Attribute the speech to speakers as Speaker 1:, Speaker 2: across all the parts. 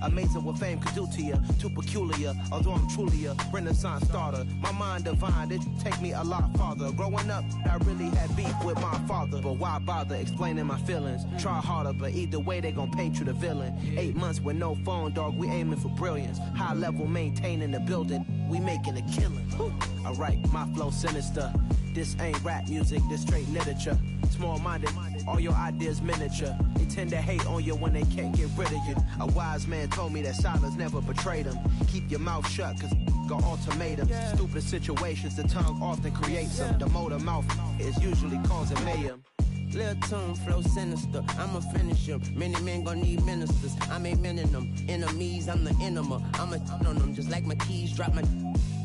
Speaker 1: Amazing what fame could do to you. Too peculiar, although I'm truly a Renaissance starter. My mind divine, it take me a lot farther. Growing up, I really had beef with my father. But why bother explaining my feelings? Try harder, but either way they gon' paint you the villain. 8 months with no phone, dog, we aiming for brilliance. High level maintaining the building, we making a killing. Alright, my flow sinister. This ain't rap music, this straight literature. Small-minded, all your ideas miniature. They tend to hate on you when they can't get rid of you. A wise man told me that silence never betrayed him. Keep your mouth shut, cause got ultimatums. Stupid situations, the tongue often creates them. The motor mouth is usually causing mayhem.
Speaker 2: Lil' tune, flow sinister, I'ma finish him. Many men gon' need ministers, I'm aiming them. Enemies, I'm the enema. I'ma on them, just like my keys, drop my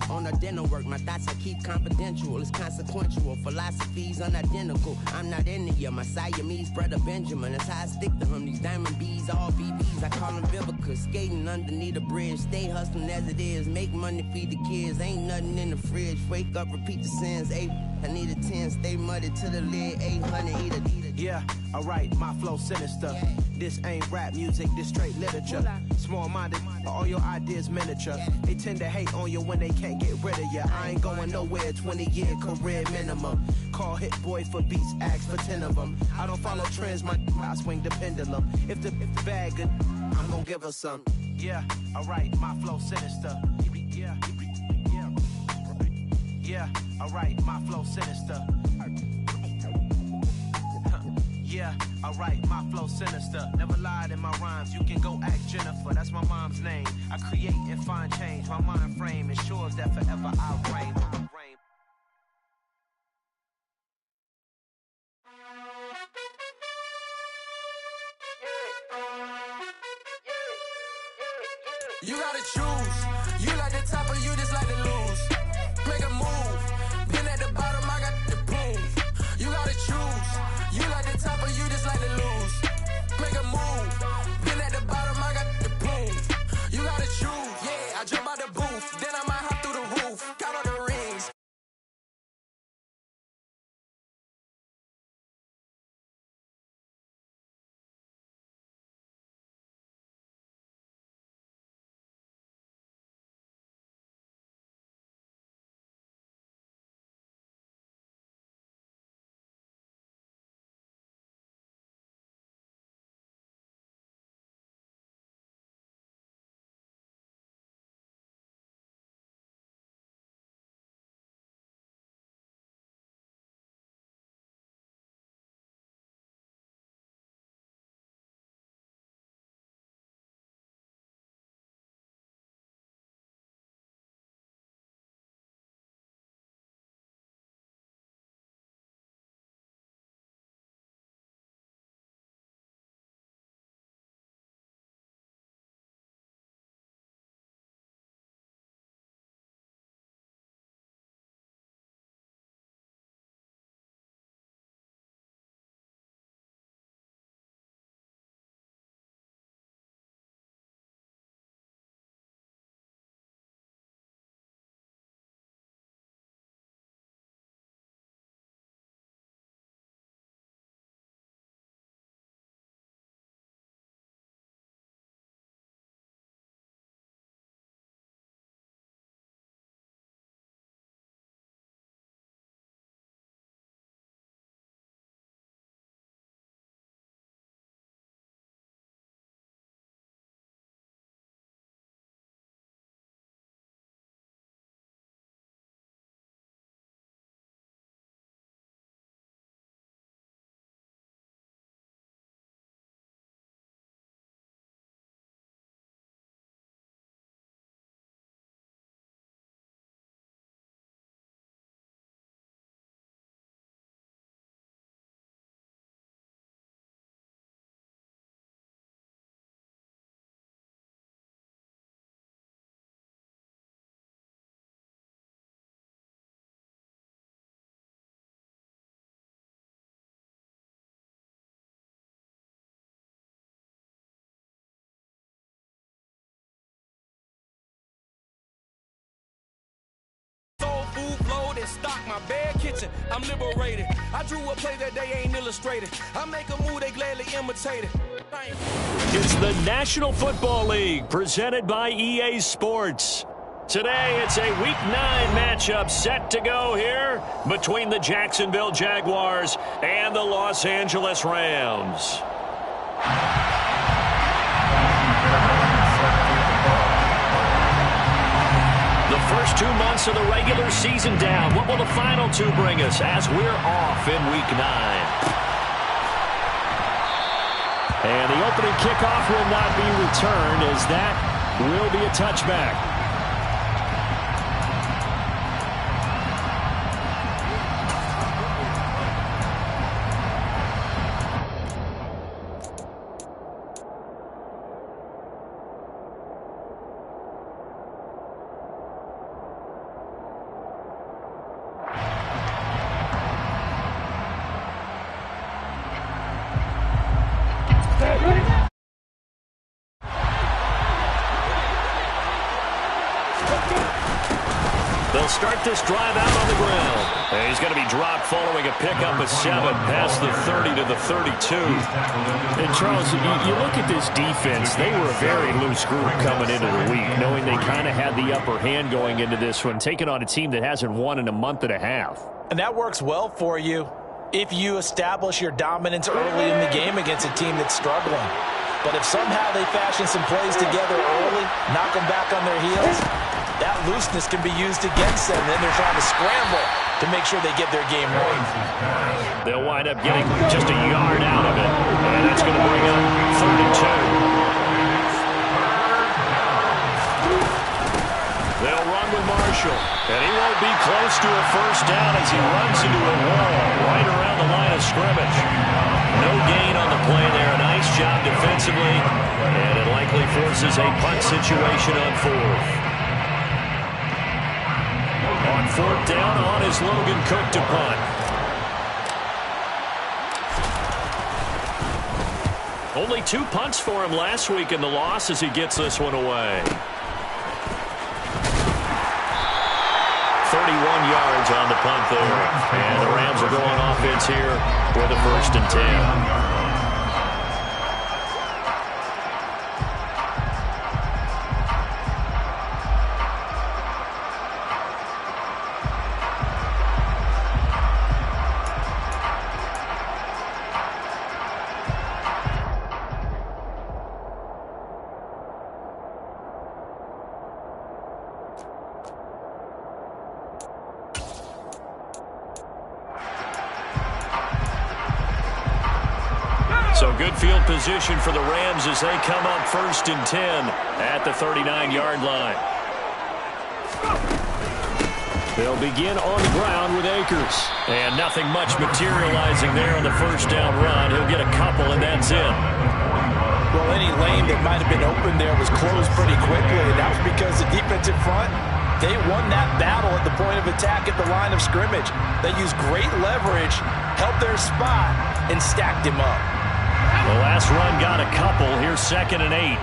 Speaker 2: on the dinner work. My thoughts I keep confidential, it's consequential. Philosophies unidentical, I'm not into you. My Siamese brother Benjamin, that's how I stick to him. These diamond bees, all BBs, I call them Vivica. Skating underneath the bridge, stay hustling as it is. Make money, feed the kids, ain't nothing in the fridge. Wake up, repeat the sins, I need a 10, stay muddy to the lid, 800, eat a.
Speaker 1: Yeah, alright, my flow sinister. This ain't rap music, this straight literature. Small-minded, all your ideas miniature. They tend to hate on you when they can't get rid of you. I ain't going nowhere, 20-year career minimum. Call Hit Boy for beats, ask for 10 of them. I don't follow trends, I swing the pendulum. If the bag good, I'm gon' give her some. Yeah, alright, my flow sinister. Yeah, alright, my flow sinister. Yeah, alright, my flow sinister. Never lied in my rhymes, you can go ask Jennifer. That's my mom's name. I create and find change. My mind frame ensures that forever I reign.
Speaker 3: You gotta choose. You like the top or you just like to lose. Make a move. Been at the bottom, I got the proof. You gotta choose. You like the top or you just like to lose. Make a move. Been at the bottom, I got the proof. You gotta choose. Yeah, I jump out the booth, then I might hop through the roof. Count on the rings. gold and stock my bad kitchen. I'm liberated. I drew a play that they ain't illustrated. I make a move, they gladly imitate it.
Speaker 4: It's the National Football League presented by EA Sports. Today, it's a Week 9 matchup set to go here between the Jacksonville Jaguars and the Los Angeles Rams. The first 2 months of the regular season down. What will the final 2 bring us as we're off in Week 9? And the opening kickoff will not be returned, as that will be a touchback. They'll start this drive out on the ground. And he's going to be dropped following a pickup of 7 past the 30 to the 32.
Speaker 5: And Charles, you look at this defense, they were a very loose group coming into the week, knowing they kind of had the upper hand going into this one, taking on a team that hasn't won in a month and a half.
Speaker 6: And that works well for you if you establish your dominance early in the game against a team that's struggling. But if somehow they fashion some plays together early, knock them back on their heels, that looseness can be used against them. Then they're trying to scramble to make sure they get their game right.
Speaker 4: They'll wind up getting just a yard out of it. And that's going to bring up 32. They'll run with Marshall. And he won't be close to a first down as he runs into a wall right around the line of scrimmage. No gain on the play there. Nice job defensively. And it likely forces a punt situation on 4th. On 4th down, on is Logan Cook to punt. Only 2 punts for him last week in the loss as he gets this one away. 31 yards on the punt there. And the Rams are going offense here with a 1st and 10. So good field position for the Rams as they come up 1st and 10 at the 39-yard line. They'll begin on the ground with Akers. And nothing much materializing there on the 1st down run. He'll get a couple, and that's it.
Speaker 6: Well, any lane that might have been open there was closed pretty quickly, and that was because the defensive front, they won that battle at the point of attack at the line of scrimmage. They used great leverage, held their spot, and stacked him up.
Speaker 4: The last run got a couple. Here's 2nd and 8.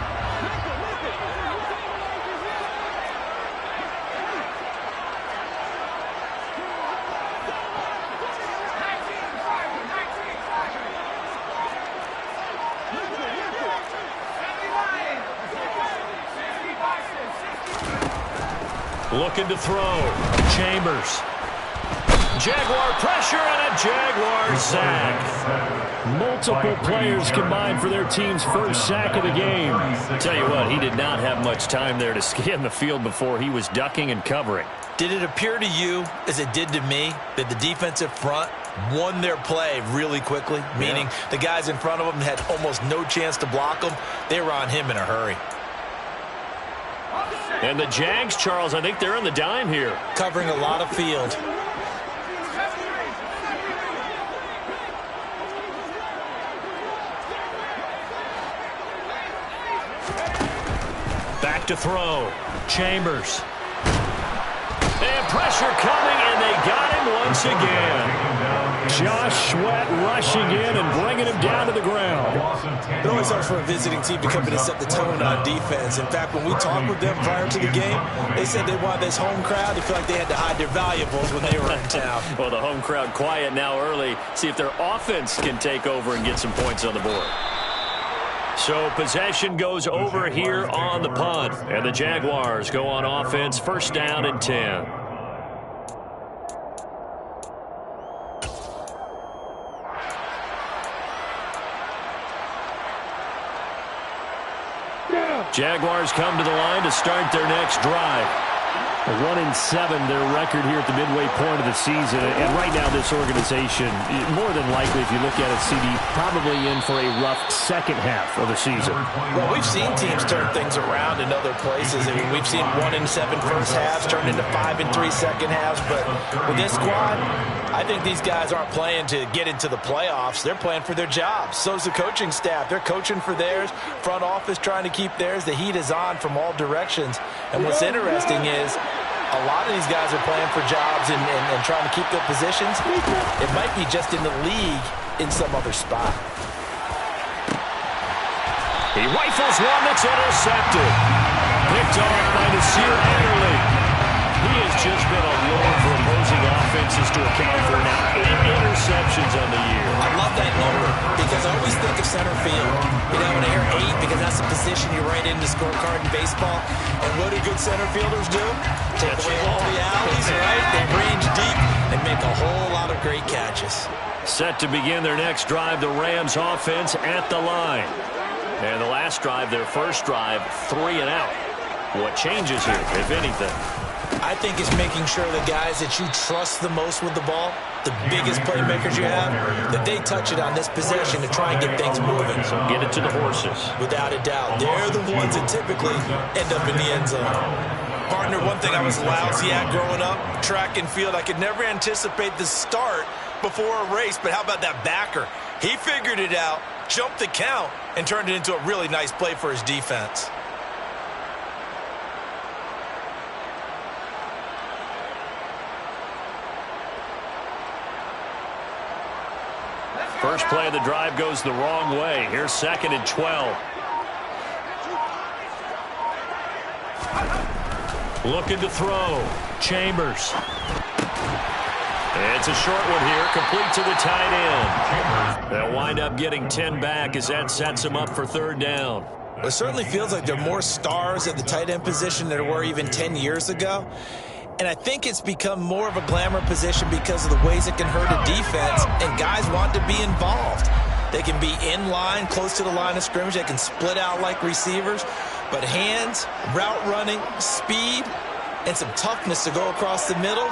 Speaker 4: Looking to throw. Chambers. Jaguar pressure and a Jaguar sack.
Speaker 5: Multiple players combined for their team's first sack of the game.
Speaker 4: Tell you what, he did not have much time there to scan the field before he was ducking and covering.
Speaker 6: Did it appear to you, as it did to me, that the defensive front won their play really quickly? Meaning the guys in front of them had almost no chance to block them. They were on him in a hurry.
Speaker 4: And the Jags, Charles, I think they're on the dime here.
Speaker 6: Covering a lot of field.
Speaker 4: Back to throw. Chambers. And pressure coming, and they got him once again.
Speaker 5: Josh Sweat rushing in and bringing him down to the ground.
Speaker 6: It always helps for a visiting team to come in and set the tone on defense. In fact, when we talked with them prior to the game, they said they wanted this home crowd to feel like they had to hide their valuables when they were in town.
Speaker 5: Well, the home crowd quiet now early. See if their offense can take over and get some points on the board. So possession goes over here on the punt. And the Jaguars go on offense, first down and 10. Jaguars come to the line to start their next drive. 1-7, their record here at the midway point of the season. And right now, this organization, more than likely, if you look at it, CD, probably in for a rough second half of the season.
Speaker 6: Well, we've seen teams turn things around in other places. I mean, we've seen 1-7 first halves turn into 5-3 second halves. But with this squad, I think these guys aren't playing to get into the playoffs. They're playing for their jobs. So's the coaching staff. They're coaching for theirs. Front office trying to keep theirs. The heat is on from all directions. And what's interesting is a lot of these guys are playing for jobs and trying to keep their positions. It might be just in the league in some other spot.
Speaker 5: He rifles one that's intercepted. Picked off by Nasir Adderley. He has just been a lure for opposing offenses to account for now 8 interceptions on the year.
Speaker 6: I love that number because I always think of center field. You know, an air 8 because that's the position you write in the scorecard in baseball. And what do good center fielders do? Take away all the alleys, right? They range deep and make a whole lot of great catches.
Speaker 5: Set to begin their next drive, the Rams offense at the line. And the last drive, their first drive, 3 and out. What changes here, if anything?
Speaker 6: I think it's making sure the guys that you trust the most with the ball, the biggest playmakers you have, that they touch it on this possession to try and get things moving.
Speaker 5: So get it to the horses.
Speaker 6: Without a doubt. They're the ones that typically end up in the end zone. Partner, one thing I was lousy at growing up, track and field, I could never anticipate the start before a race, but how about that backer? He figured it out, jumped the count, and turned it into a really nice play for his defense.
Speaker 5: First play of the drive goes the wrong way. Here's 2nd and 12. Looking to throw. Chambers. It's a short one here, complete to the tight end. They'll wind up getting 10 back as that sets them up for 3rd down.
Speaker 6: It certainly feels like there are more stars at the tight end position than there were even 10 years ago. And I think it's become more of a glamour position because of the ways it can hurt a defense, and guys want to be involved. They can be in line, close to the line of scrimmage. They can split out like receivers. But hands, route running, speed, and some toughness to go across the middle,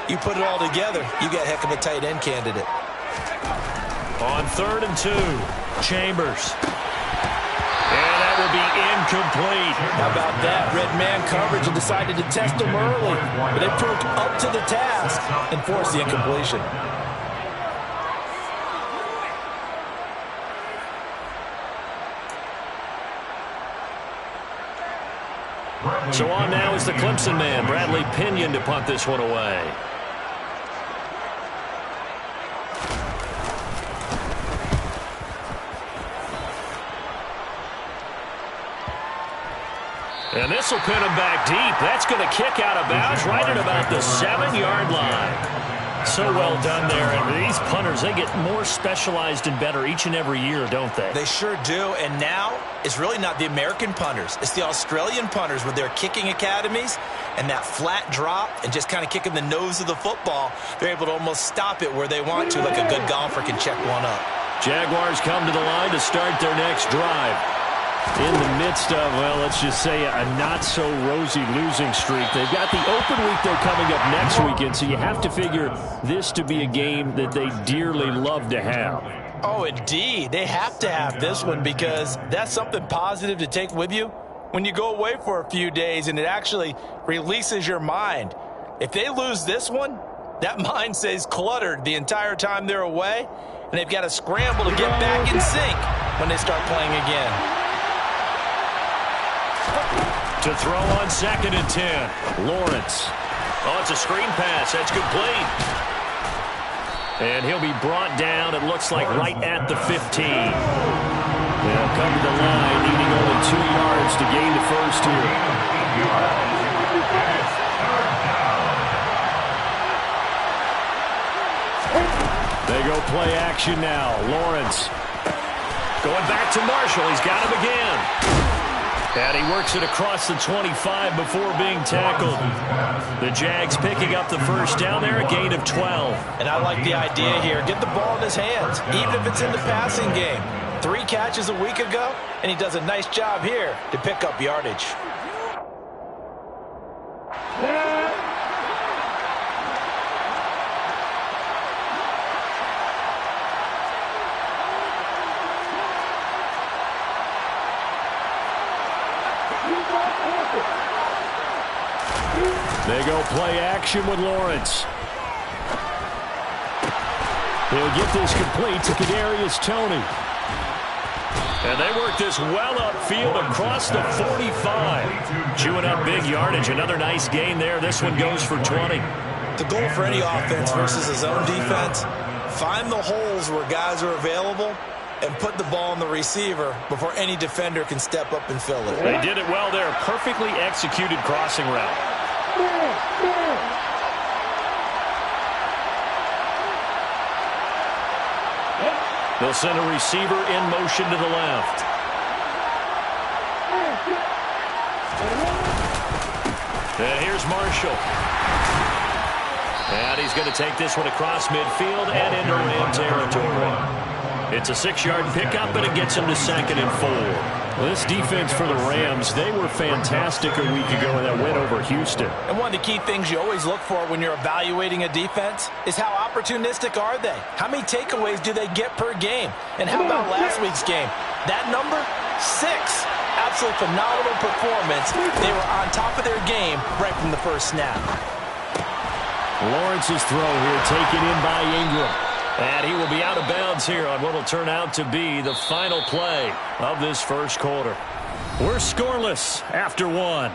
Speaker 6: you put it all together, you got a heck of a tight end candidate.
Speaker 5: On 3rd and 2, Chambers. And that will be incomplete.
Speaker 6: How about that? Red man coverage and decided to test him early. But they proved up to the task and forced the incompletion.
Speaker 5: So on now is the Clemson man, Bradley Pinion, to punt this one away. And this will pin him back deep. That's going to kick out of bounds right at about the 7-yard line. So well done there. And these punters, they get more specialized and better each and every year, don't they?
Speaker 6: They sure do. And now it's really not the American punters. It's the Australian punters with their kicking academies and that flat drop and just kind of kicking the nose of the football. They're able to almost stop it where they want to, like a good golfer can check one up.
Speaker 5: Jaguars come to the line to start their next drive. In the midst of, well, let's just say a not-so-rosy losing streak. They've got the open week they're coming up next weekend, so you have to figure this to be a game that they dearly love to have.
Speaker 6: Oh, indeed. They have to have this one because that's something positive to take with you when you go away for a few days, and it actually releases your mind. If they lose this one, that mind stays cluttered the entire time they're away, and they've got to scramble to get back in sync when they start playing again.
Speaker 5: To throw on 2nd and 10, Lawrence. Oh, it's a screen pass. That's complete. And he'll be brought down, it looks like, right at the 15. They'll come to the line, needing only 2 yards to gain the first here. They go play action now. Lawrence going back to Marshall. He's got him again. And he works it across the 25 before being tackled. The Jags picking up the first down there, a gain of 12.
Speaker 6: And I like the idea here. Get the ball in his hands, even if it's in the passing game. 3 catches a week ago, and he does a nice job here to pick up yardage.
Speaker 5: They go play action with Lawrence. He'll get this complete to Kadarius Toney. And they work this well upfield across the 45. Chewing up big yardage. Another nice gain there. This one goes for 20.
Speaker 6: The goal for any offense versus his own defense, find the holes where guys are available and put the ball on the receiver before any defender can step up and fill it.
Speaker 5: They did it well there. Perfectly executed crossing route. They'll send a receiver in motion to the left. And here's Marshall. And he's going to take this one across midfield and into Ram territory. It's a 6-yard pickup, and it gets him to 2nd and 4. Well, this defense for the Rams, they were fantastic a week ago in that win over Houston.
Speaker 6: And one of the key things you always look for when you're evaluating a defense is how opportunistic are they? How many takeaways do they get per game? And how about last week's game? That number, 6. Absolutely phenomenal performance. They were on top of their game right from the first snap.
Speaker 5: Lawrence's throw here taken in by Ingram. And he will be out of bounds here on what will turn out to be the final play of this first quarter. We're scoreless after 1.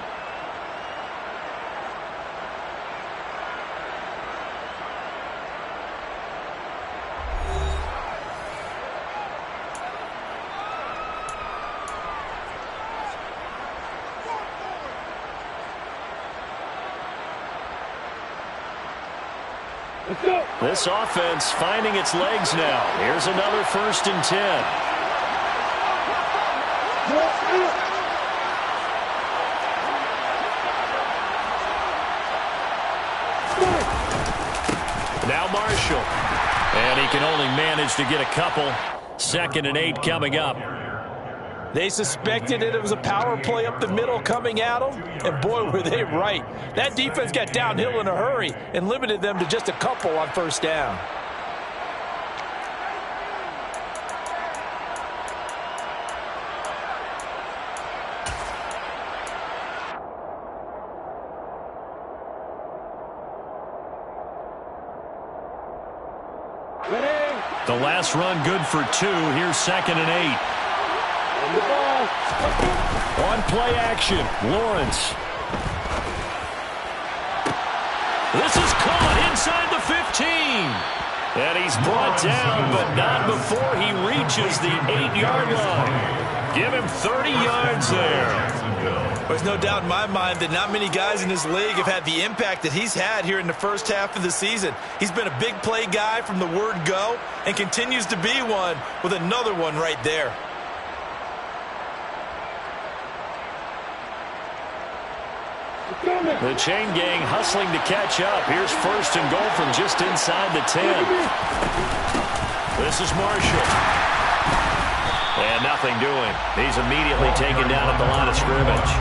Speaker 5: This offense finding its legs now. Here's another 1st and 10. Now Marshall. And he can only manage to get a couple. 2nd and 8 coming up.
Speaker 6: They suspected it was a power play up the middle coming at them, and boy, were they right. That defense got downhill in a hurry and limited them to just a couple on 1st down.
Speaker 5: The last run good for 2. Here's 2nd and 8. On play action, Lawrence. This is caught inside the 15. And he's brought down, but not before he reaches the 8-yard line. Give him 30 yards there.
Speaker 6: There's no doubt in my mind that not many guys in this league have had the impact that he's had here in the first half of the season. He's been a big play guy from the word go and continues to be one with another one right there.
Speaker 5: The chain gang hustling to catch up. Here's 1st and goal from just inside the 10. This is Marshall. And nothing doing. He's immediately taken down at the line of scrimmage.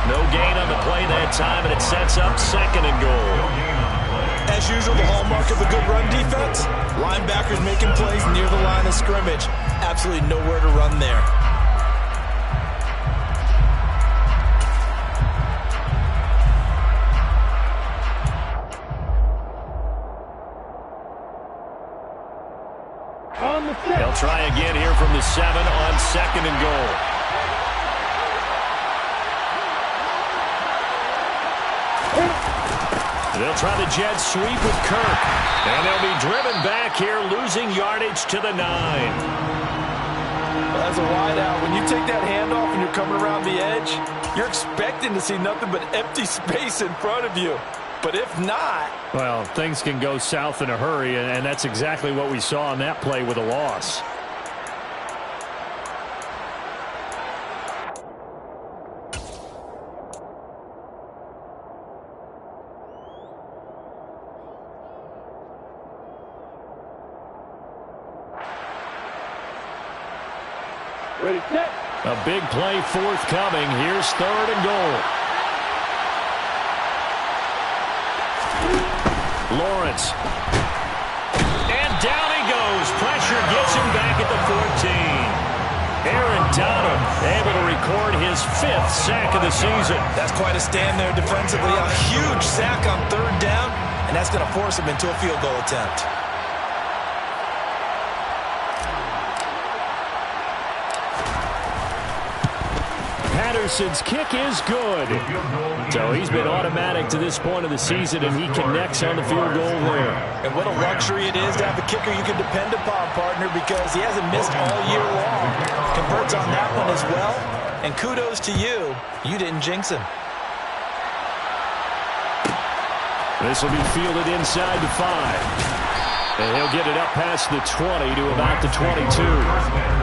Speaker 5: No gain on the play that time, and it sets up 2nd and goal.
Speaker 6: As usual, the hallmark of a good run defense, linebackers making plays near the line of scrimmage. Absolutely nowhere to run there.
Speaker 5: They'll try again here from the 7 on 2nd and goal. They'll try the jet sweep with Kirk. And they'll be driven back here, losing yardage to the 9.
Speaker 6: Well, as a wideout, when you take that handoff and you're coming around the edge, you're expecting to see nothing but empty space in front of you. But if not...
Speaker 5: Well, things can go south in a hurry, and that's exactly what we saw on that play with a loss.
Speaker 7: Ready, set.
Speaker 5: A big play forthcoming. Here's 3rd and goal. Lawrence. And down he goes. Pressure gets him back at the 14. Aaron Donald able to record his 5th sack of the season.
Speaker 6: That's quite a stand there defensively. A huge sack on 3rd down, and that's going to force him into a field goal attempt.
Speaker 5: Patterson's kick is good. So he's been automatic to this point of the season, and he connects on the field goal there.
Speaker 6: And what a luxury it is to have a kicker you can depend upon, partner, because he hasn't missed all year long. Converts on that one as well. And kudos to you. You didn't jinx him.
Speaker 5: This will be fielded inside the 5. And he'll get it up past the 20 to about the 22.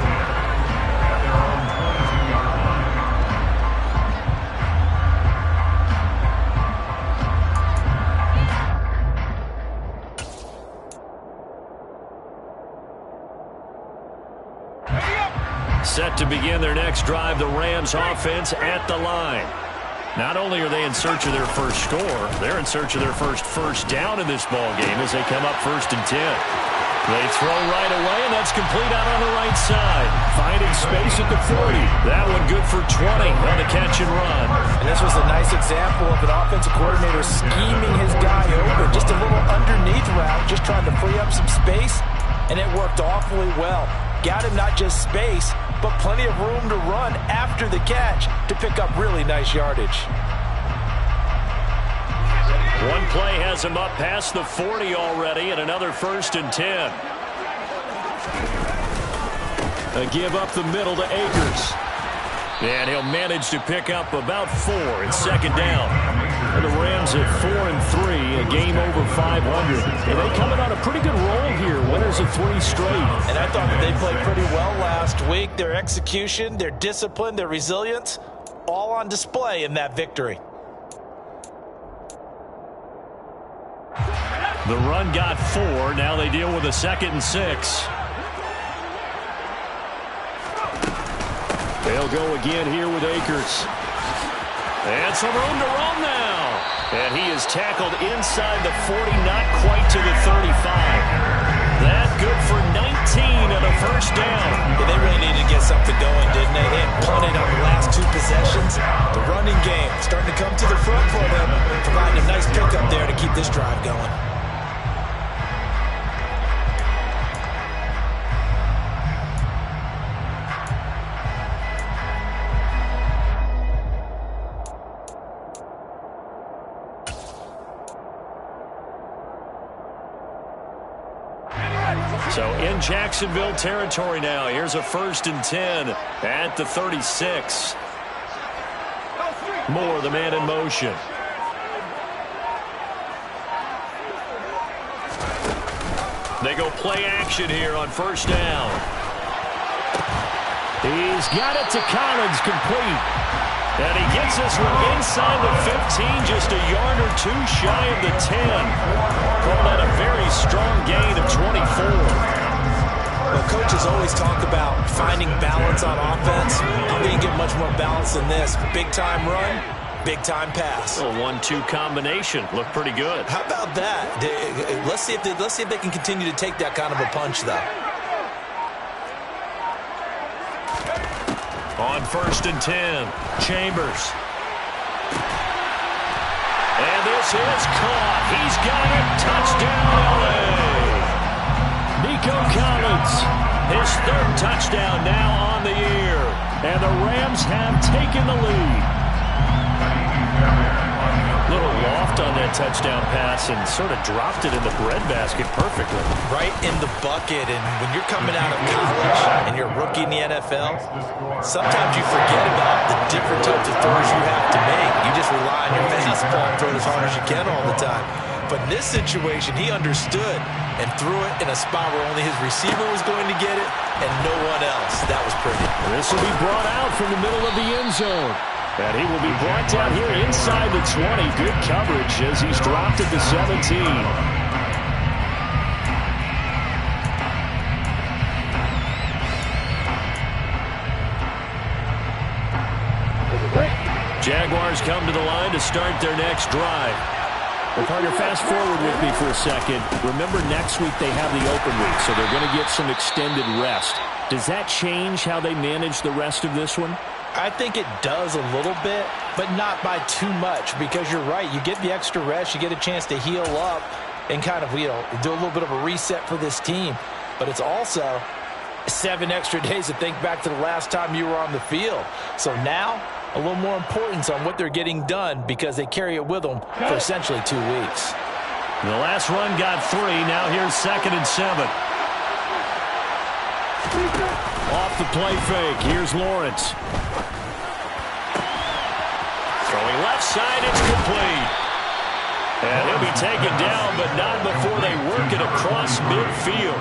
Speaker 5: Set to begin their next drive, the Rams offense at the line. Not only are they in search of their first score, they're in search of their first down in this ball game as they come up 1st and 10. They throw right away, and that's complete out on the right side. Finding space at the 40. That one good for 20 on the catch and run.
Speaker 6: And this was a nice example of an offensive coordinator scheming his guy open. Just a little underneath route, just trying to free up some space, and it worked awfully well. Got him not just space, but plenty of room to run after the catch to pick up really nice yardage.
Speaker 5: One play has him up past the 40 already, and another 1st and 10. A give up the middle to Akers. And he'll manage to pick up about 4 in 2nd down. And the Rams at 4-3, a game over 500. And they coming on a pretty good roll here, winners of 3 straight.
Speaker 6: And I thought that they played pretty well last week. Their execution, their discipline, their resilience, all on display in that victory.
Speaker 5: The run got 4. Now they deal with a 2nd and 6. They'll go again here with Akers. And some room to run now. And he is tackled inside the 40, not quite to the 35. That good for 19 and a 1st down.
Speaker 6: Yeah, they really needed to get something going, didn't they? They had punted on the last 2 possessions. The running game starting to come to the front for them, providing a nice pickup there to keep this drive going.
Speaker 5: So in Jacksonville territory now. Here's a 1st and 10 at the 36. Moore, the man in motion. They go play action here on 1st down. He's got it to Collins, complete. And he gets this one inside the 15, just a yard or 2 shy of the 10. Called that a very strong gain of 24.
Speaker 6: Well, coaches always talk about finding balance on offense. You didn't get much more balance than this. Big-time run, big-time pass.
Speaker 5: A 1-2 combination. Looked pretty good.
Speaker 6: How about that? Let's see if they can continue to take that kind of a punch, though.
Speaker 5: On 1st and 10, Chambers. And this is caught. He's got it. Touchdown, L.A. Nico Collins, his 3rd touchdown now on the year. And the Rams have taken the lead. Little loft on that that touchdown pass and sort of dropped it in the breadbasket perfectly.
Speaker 6: Right in the bucket. And when you're coming out of college and you're a rookie in the NFL, sometimes you forget about the different types of throws you have to make. You just rely on your fastball and throw it as hard as you can all the time. But in this situation, he understood and threw it in a spot where only his receiver was going to get it and no one else. That was pretty.
Speaker 5: This will be brought out from the middle of the end zone. And he will be brought down here inside the 20. Good coverage as he's dropped at the 17. Jaguars come to the line to start their next drive. Well, partner, fast forward with me for a second. Remember, next week they have the open week, so they're going to get some extended rest. Does that change how they manage the rest of this one?
Speaker 6: I think it does a little bit, but not by too much, because you're right. You get the extra rest, you get a chance to heal up and kind of, do a little bit of a reset for this team. But it's also 7 extra days to think back to the last time you were on the field. So now, a little more importance on what they're getting done because they carry it with them for essentially 2 weeks.
Speaker 5: The last run got 3. Now here's 2nd and 7. Off the play fake. Here's Lawrence. Throwing left side. It's complete. And he'll be taken down, but not before they work it across midfield.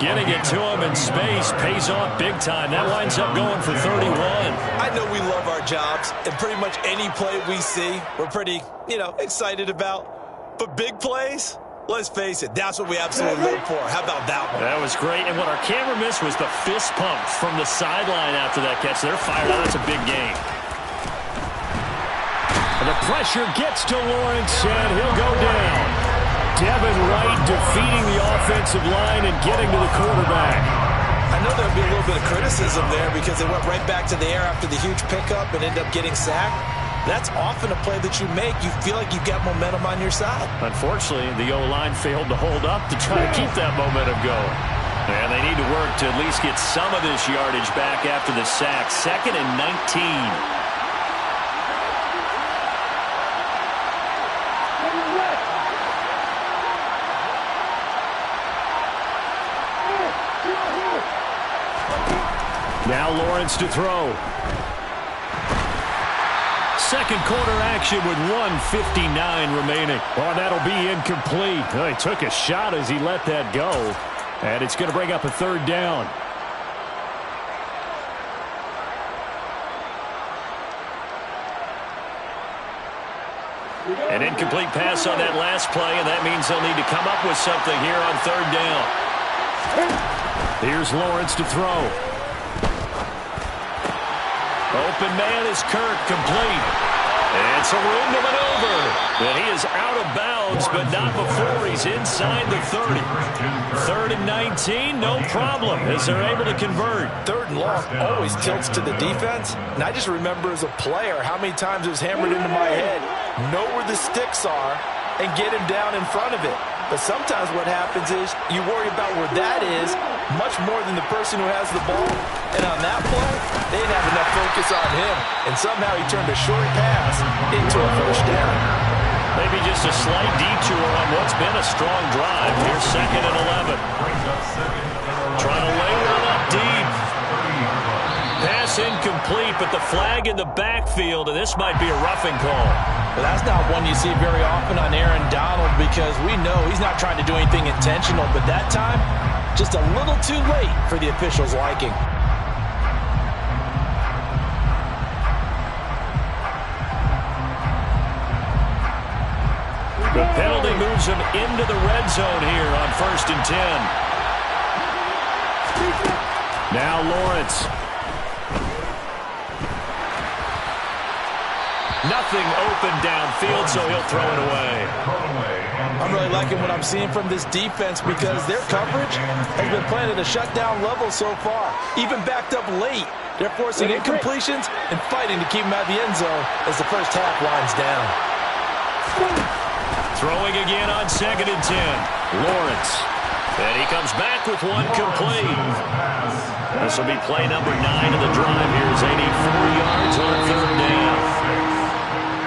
Speaker 5: Getting it to him in space pays off big time. That winds up going for 31.
Speaker 6: I know we love our jobs, and pretty much any play we see, we're pretty, excited about. But big plays, let's face it, that's what we absolutely live for. How about that one?
Speaker 5: That was great. And what our camera missed was the fist pump from the sideline after that catch. They're fired out. That's a big game. And the pressure gets to Lawrence, and he'll go down. Devin Wright defeating the offensive line and getting to the quarterback.
Speaker 6: I know there'll be a little bit of criticism there because they went right back to the air after the huge pickup and ended up getting sacked. That's often a play that you make. You feel like you've got momentum on your side.
Speaker 5: Unfortunately, the O-line failed to hold up to try to keep that momentum going. And they need to work to at least get some of this yardage back after the sack. 2nd and 19. Now Lawrence to throw. Second quarter action with 1:59 remaining. Oh, that'll be incomplete. Oh, he took a shot as he let that go. And it's going to bring up a 3rd down. An incomplete pass on that last play, and that means they'll need to come up with something here on 3rd down. Here's Lawrence to throw. Open man is Kirk, complete. It's a room to maneuver. And he is out of bounds, but not before he's inside the 30. 3rd and 19, no problem, as they're able to convert.
Speaker 6: 3rd and long always tilts to the defense. And I just remember as a player how many times it was hammered into my head. Know where the sticks are and get him down in front of it. But sometimes what happens is you worry about where that is much more than the person who has the ball. And on that play, they didn't have enough focus on him. And somehow he turned a short pass into a 1st down.
Speaker 5: Maybe just a slight detour on what's been a strong drive. Here's 2nd and 11. Trying to lay one up deep. Pass incomplete, but the flag in the backfield, and this might be a roughing call.
Speaker 6: But that's not one you see very often on Aaron Donald because we know he's not trying to do anything intentional, but that time, just a little too late for the officials' liking.
Speaker 5: The penalty moves him into the red zone here on 1st and 10. Now Lawrence. Nothing open downfield, so he'll throw it away.
Speaker 6: I'm really liking what I'm seeing from this defense because their coverage has been playing at a shutdown level so far. Even backed up late, they're forcing incompletions and fighting to keep them out of the end zone as the first half winds down.
Speaker 5: Throwing again on 2nd and 10. Lawrence. And he comes back with one complete. This will be play number 9 of the drive here as they need 4 yards on 3rd down.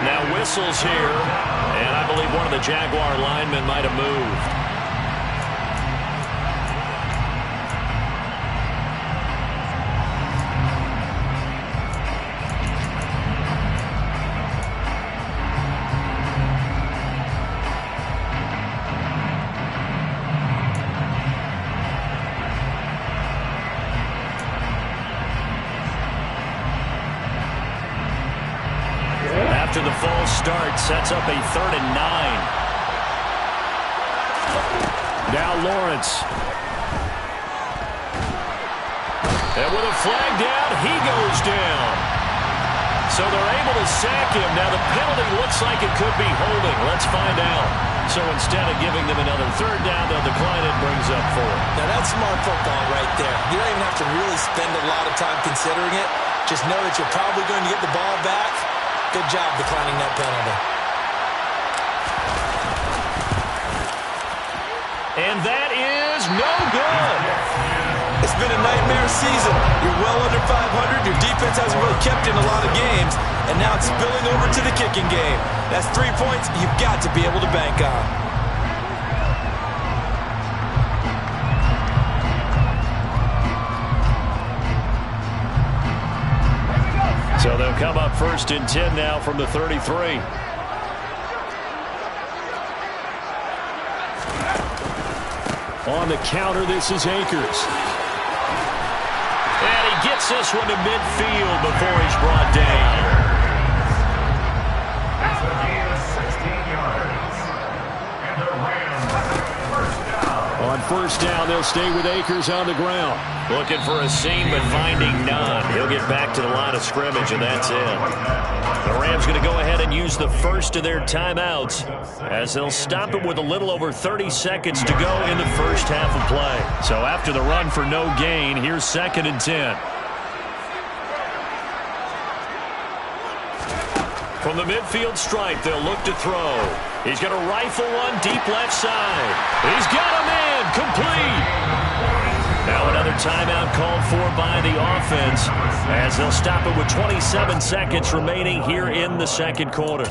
Speaker 5: Now whistles here
Speaker 4: And I believe one of the Jaguar linemen might have moved. After the false start, sets up a 3rd and 9. Now Lawrence. And with a flag down, he goes down. So they're able to sack him. Now the penalty looks like it could be holding. Let's find out. So instead of giving them another 3rd down, they'll decline it, brings up 4.
Speaker 6: Now that's smart football right there. You don't even have to really spend a lot of time considering it. Just know that you're probably going to get the ball back. Good job declining that penalty.
Speaker 4: And that is no good.
Speaker 6: It's been a nightmare season. You're well under 500. Your defense hasn't really kept in a lot of games. And now it's spilling over to the kicking game. That's 3 points you've got to be able to bank on.
Speaker 4: So they'll come up 1st and 10 now from the 33. On the counter, this is Akers. And he gets this one to midfield before he's brought down. On 1st down, they'll stay with Akers on the ground. Looking for a seam, but finding none. He'll get back to the line of scrimmage, and that's it. The Rams going to go ahead and use the first of their timeouts as they'll stop it with a little over 30 seconds to go in the first half of play. So after the run for no gain, here's 2nd and 10. From the midfield stripe, they'll look to throw. He's going to rifle one deep left side. He's got him in, complete. Now another timeout called for by the offense as they'll stop it with 27 seconds remaining here in the 2nd quarter.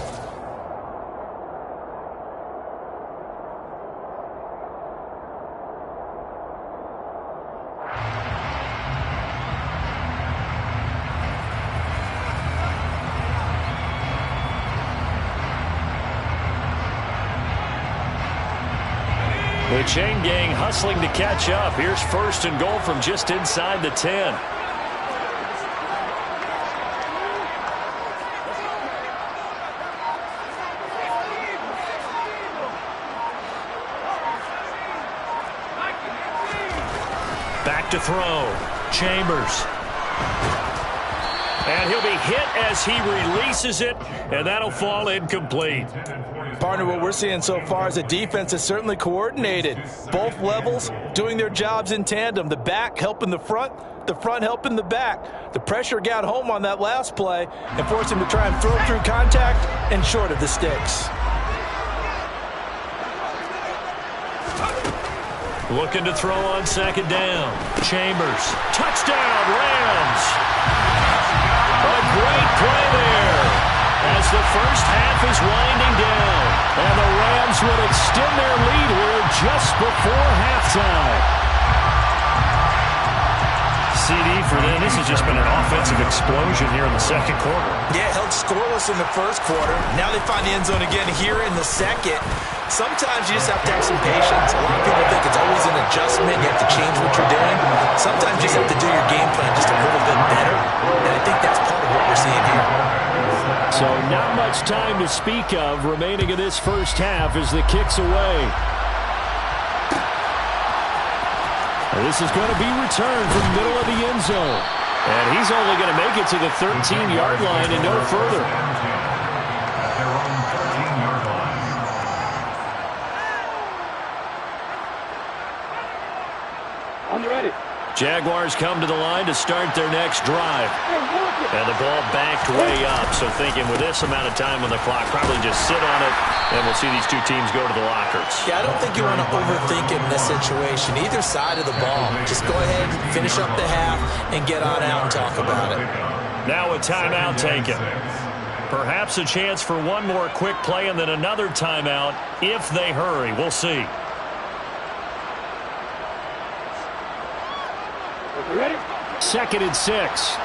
Speaker 4: The chain gang hustling to catch up. Here's 1st and goal from just inside the 10. Back to throw. Chambers. And he'll be hit as he releases it, and that'll fall incomplete.
Speaker 6: Partner, what we're seeing so far is the defense is certainly coordinated. Both levels doing their jobs in tandem. The back helping the front helping the back. The pressure got home on that last play and forced him to try and throw through contact and short of the sticks.
Speaker 4: Looking to throw on 2nd down. Chambers. Touchdown, Rams. A great play there as the first half is winding down. And the Rams will extend their lead here just before halftime. CD for them. This has just been an offensive explosion here in the 2nd quarter.
Speaker 6: Yeah, held scoreless in the 1st quarter. Now they find the end zone again here in the 2nd. Sometimes you just have to have some patience. A lot of people think it's always an adjustment. You have to change what you're doing. Sometimes you just have to do your game plan just a little bit better. And I think that's part of what we're seeing here.
Speaker 4: So not much time to speak of remaining in this first half as the kick's away. This is going to be returned from the middle of the end zone. And he's only going to make it to the 13-yard line and no further. Jaguars come to the line to start their next drive. And the ball backed way up. So thinking with this amount of time on the clock, probably just sit on it, and we'll see these two teams go to the lockers.
Speaker 6: Yeah, I don't think you want to overthink it in this situation. Either side of the ball. Just go ahead, finish up the half, and get on out and talk about it.
Speaker 4: Now a timeout taken.
Speaker 5: Perhaps a chance for one more quick play and then another timeout if they hurry. We'll see.
Speaker 7: Ready?
Speaker 5: 2nd and 6.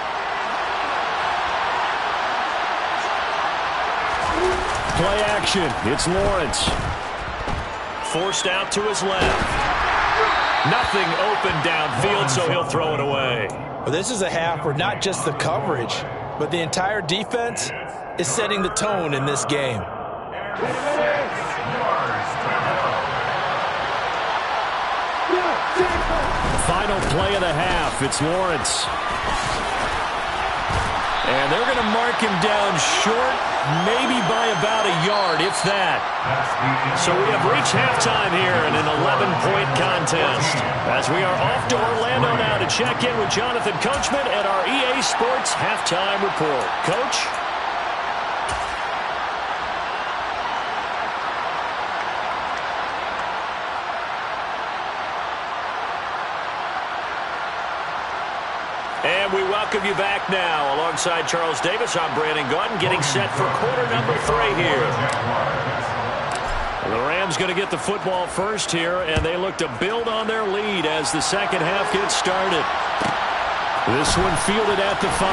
Speaker 5: Play action. It's Lawrence. Forced out to his left. Nothing open downfield, so he'll throw it away.
Speaker 6: Well, this is a half where not just the coverage, but the entire defense is setting the tone in this game.
Speaker 5: Final play of the half. It's Lawrence. And they're going to mark him down short, maybe by about a yard, if that. So we have reached halftime here in an 11-point contest. As we are off to Orlando now to check in with Jonathan Coachman at our EA Sports Halftime Report. Coach? And we welcome you back now. Alongside Charles Davis, I'm Brandon Gaudin, getting set for quarter number 3 here. The Rams going to get the football first here, and they look to build on their lead as the second half gets started. This one fielded at the 5.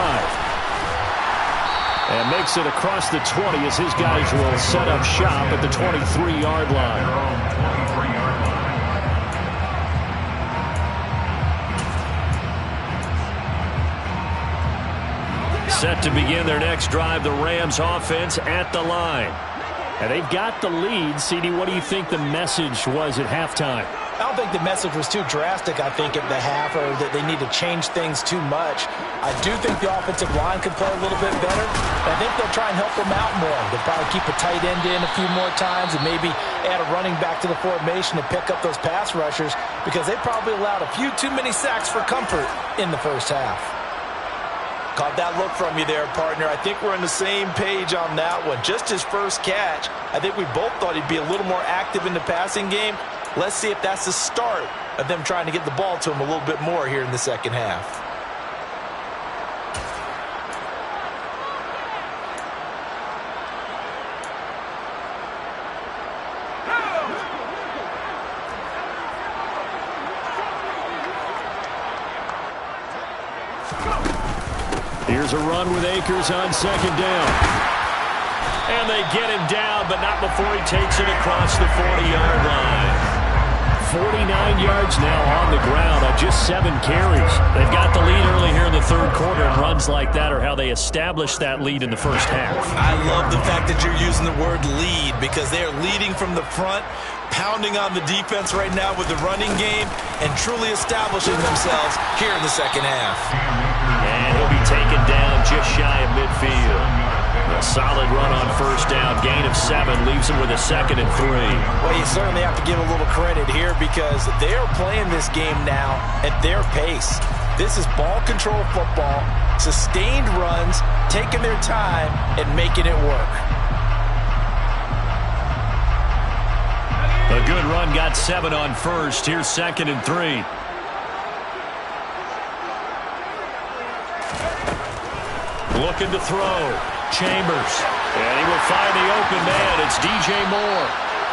Speaker 5: And makes it across the 20 as his guys will set up shop at the 23-yard line. Set to begin their next drive, the Rams offense at the line. And they've got the lead. CD, what do you think the message was at halftime?
Speaker 6: I don't think the message was too drastic, I think, at the half, or that they need to change things too much. I do think the offensive line could play a little bit better. I think they'll try and help them out more. They'll probably keep a tight end in a few more times and maybe add a running back to the formation to pick up those pass rushers, because they probably allowed a few too many sacks for comfort in the first half.
Speaker 8: Caught that look from you there, partner. I think we're on the same page on that one. Just his first catch, I think we both thought he'd be a little more active in the passing game. Let's see if that's the start of them trying to get the ball to him a little bit more here in the second half.
Speaker 5: Here's a run with Akers on second down. And they get him down, but not before he takes it across the 40-yard line. 49 yards now on the ground on just 7 carries. They've got the lead early here in the third quarter, and runs like that are how they established that lead in the first half.
Speaker 8: I love the fact that you're using the word lead, because they are leading from the front, pounding on the defense right now with the running game, and truly establishing themselves here in the second half.
Speaker 5: And he'll be taken down just shy of midfield. A solid run on first down. Gain of 7 leaves him with a 2nd and 3.
Speaker 6: Well, you certainly have to give a little credit here, because they are playing this game now at their pace. This is ball control football, sustained runs, taking their time and making it work.
Speaker 5: A good run, got 7 on first. Here's 2nd and 3. Looking to throw. Chambers. And he will find the open man. It's DJ Moore.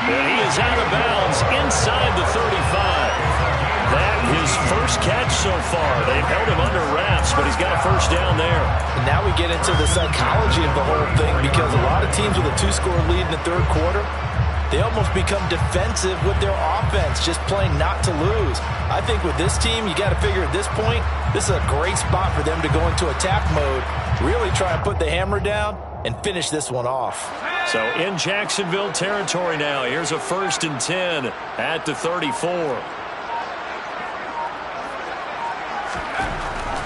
Speaker 5: And he is out of bounds inside the 35. That his first catch so far. They've held him under wraps, but he's got a first down there.
Speaker 6: And now we get into the psychology of the whole thing, because a lot of teams with a 2-score lead in the third quarter, they almost become defensive with their offense, just playing not to lose. I think with this team, you got to figure at this point, this is a great spot for them to go into attack mode, really try and put the hammer down and finish this one off.
Speaker 5: So in Jacksonville territory now. Here's a 1st and 10 at the 34.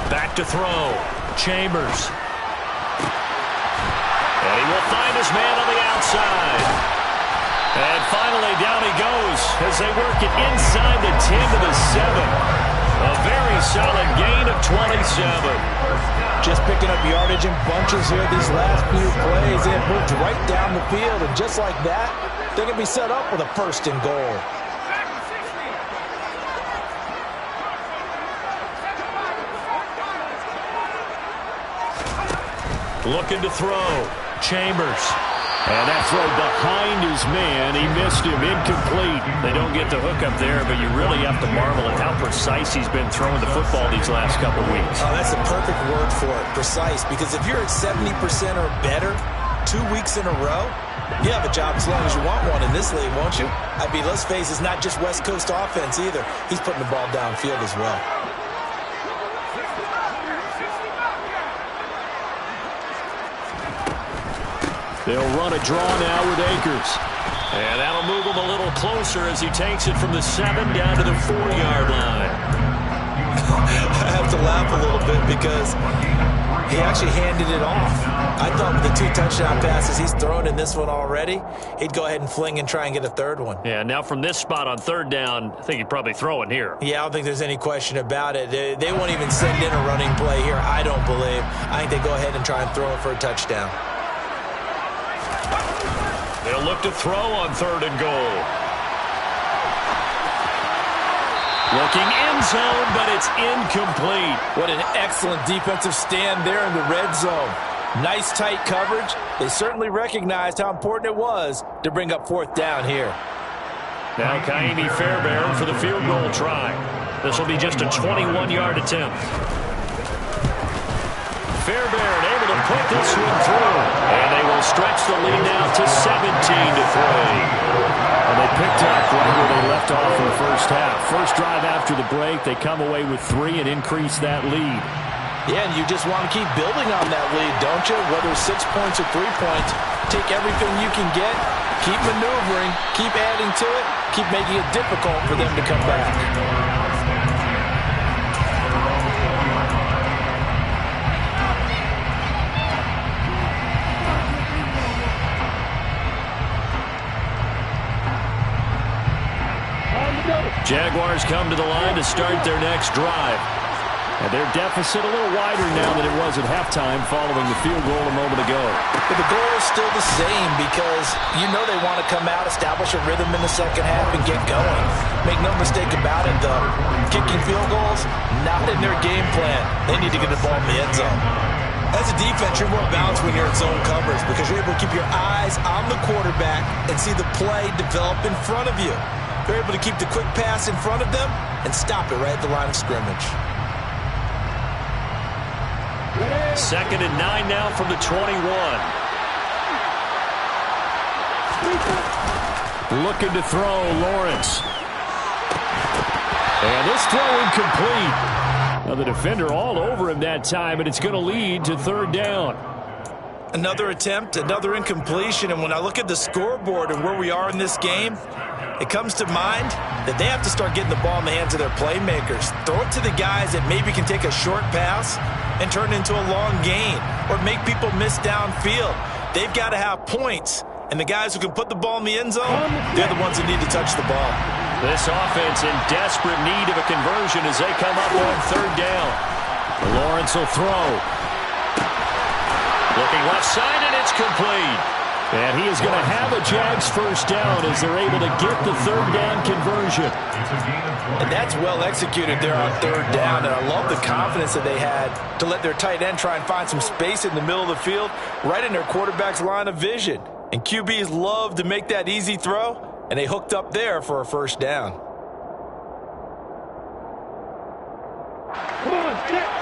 Speaker 5: Back to throw. Chambers. And he will find his man on the outside. And finally, down he goes as they work it inside the 10 to the 7. A very solid gain of 27.
Speaker 6: Just picking up yardage in bunches here these last few plays. They have moved right down the field, and just like that, they're going to be set up with a 1st and goal.
Speaker 5: Looking to throw. Chambers. And that throw behind his man. He missed him. Incomplete. They don't get the hook up there, but you really have to marvel at how precise he's been throwing the football these last couple of weeks.
Speaker 6: Oh, that's the perfect word for it, precise. Because if you're at 70% or better 2 weeks in a row, you have a job as long as you want one in this league, won't you? I mean, let's face it, it's not just West Coast offense either. He's putting the ball downfield as well.
Speaker 5: They'll run a draw now with Akers. And that'll move him a little closer as he takes it from the 7 down to the 4-yard line.
Speaker 6: I have to laugh a little bit because he actually handed it off. I thought with the 2 touchdown passes he's thrown in this one already, he'd go ahead and fling and try and get a third one.
Speaker 5: Yeah, now from this spot on 3rd down, I think he'd probably throw it here.
Speaker 6: Yeah, I don't think there's any question about it. They won't even send in a running play here, I don't believe. I think they go ahead and try and throw it for a touchdown.
Speaker 5: They'll look to throw on 3rd and goal. Looking end zone, but it's incomplete.
Speaker 6: What an excellent defensive stand there in the red zone. Nice tight coverage. They certainly recognized how important it was to bring up 4th down here.
Speaker 5: Now Kaimi Fairbairn for the field goal try. This will be just a 21-yard attempt. Fairbairn able to put this one through. And they will stretch the lead now to 17-3. And they picked up right where they left off in the first half. First drive after the break, they come away with 3 and increase that lead.
Speaker 6: Yeah, and you just want to keep building on that lead, don't you? Whether it's 6 points or 3 points, take everything you can get, keep maneuvering, keep adding to it, keep making it difficult for them to come back.
Speaker 5: Jaguars come to the line to start their next drive. And their deficit a little wider now than it was at halftime following the field goal a moment ago.
Speaker 6: But the goal is still the same because you know they want to come out, establish a rhythm in the second half, and get going. Make no mistake about it, though. Kicking field goals, not in their game plan. They need to get the ball in the end zone. As a defense, you're more balanced when you're in zone coverage because you're able to keep your eyes on the quarterback and see the play develop in front of you. You're able to keep the quick pass in front of them and stop it right at the line of scrimmage.
Speaker 5: 2nd and 9 now from the 21. Looking to throw, Lawrence. And this throw incomplete. Now the defender all over him that time, and it's going to lead to 3rd down.
Speaker 6: Another attempt, another incompletion, and when I look at the scoreboard and where we are in this game, it comes to mind that they have to start getting the ball in the hands of their playmakers. Throw it to the guys that maybe can take a short pass and turn it into a long gain or make people miss downfield. They've got to have points, and the guys who can put the ball in the end zone, they're the ones who need to touch the ball.
Speaker 5: This offense in desperate need of a conversion as they come up on 3rd down. Lawrence will throw. Looking left side, and it's complete. And he is going to have a Jags first down as they're able to get the 3rd down conversion.
Speaker 6: And that's well executed there on 3rd down. And I love the confidence that they had to let their tight end try and find some space in the middle of the field, right in their quarterback's line of vision. And QBs love to make that easy throw, and they hooked up there for a first down.
Speaker 7: Come on, check.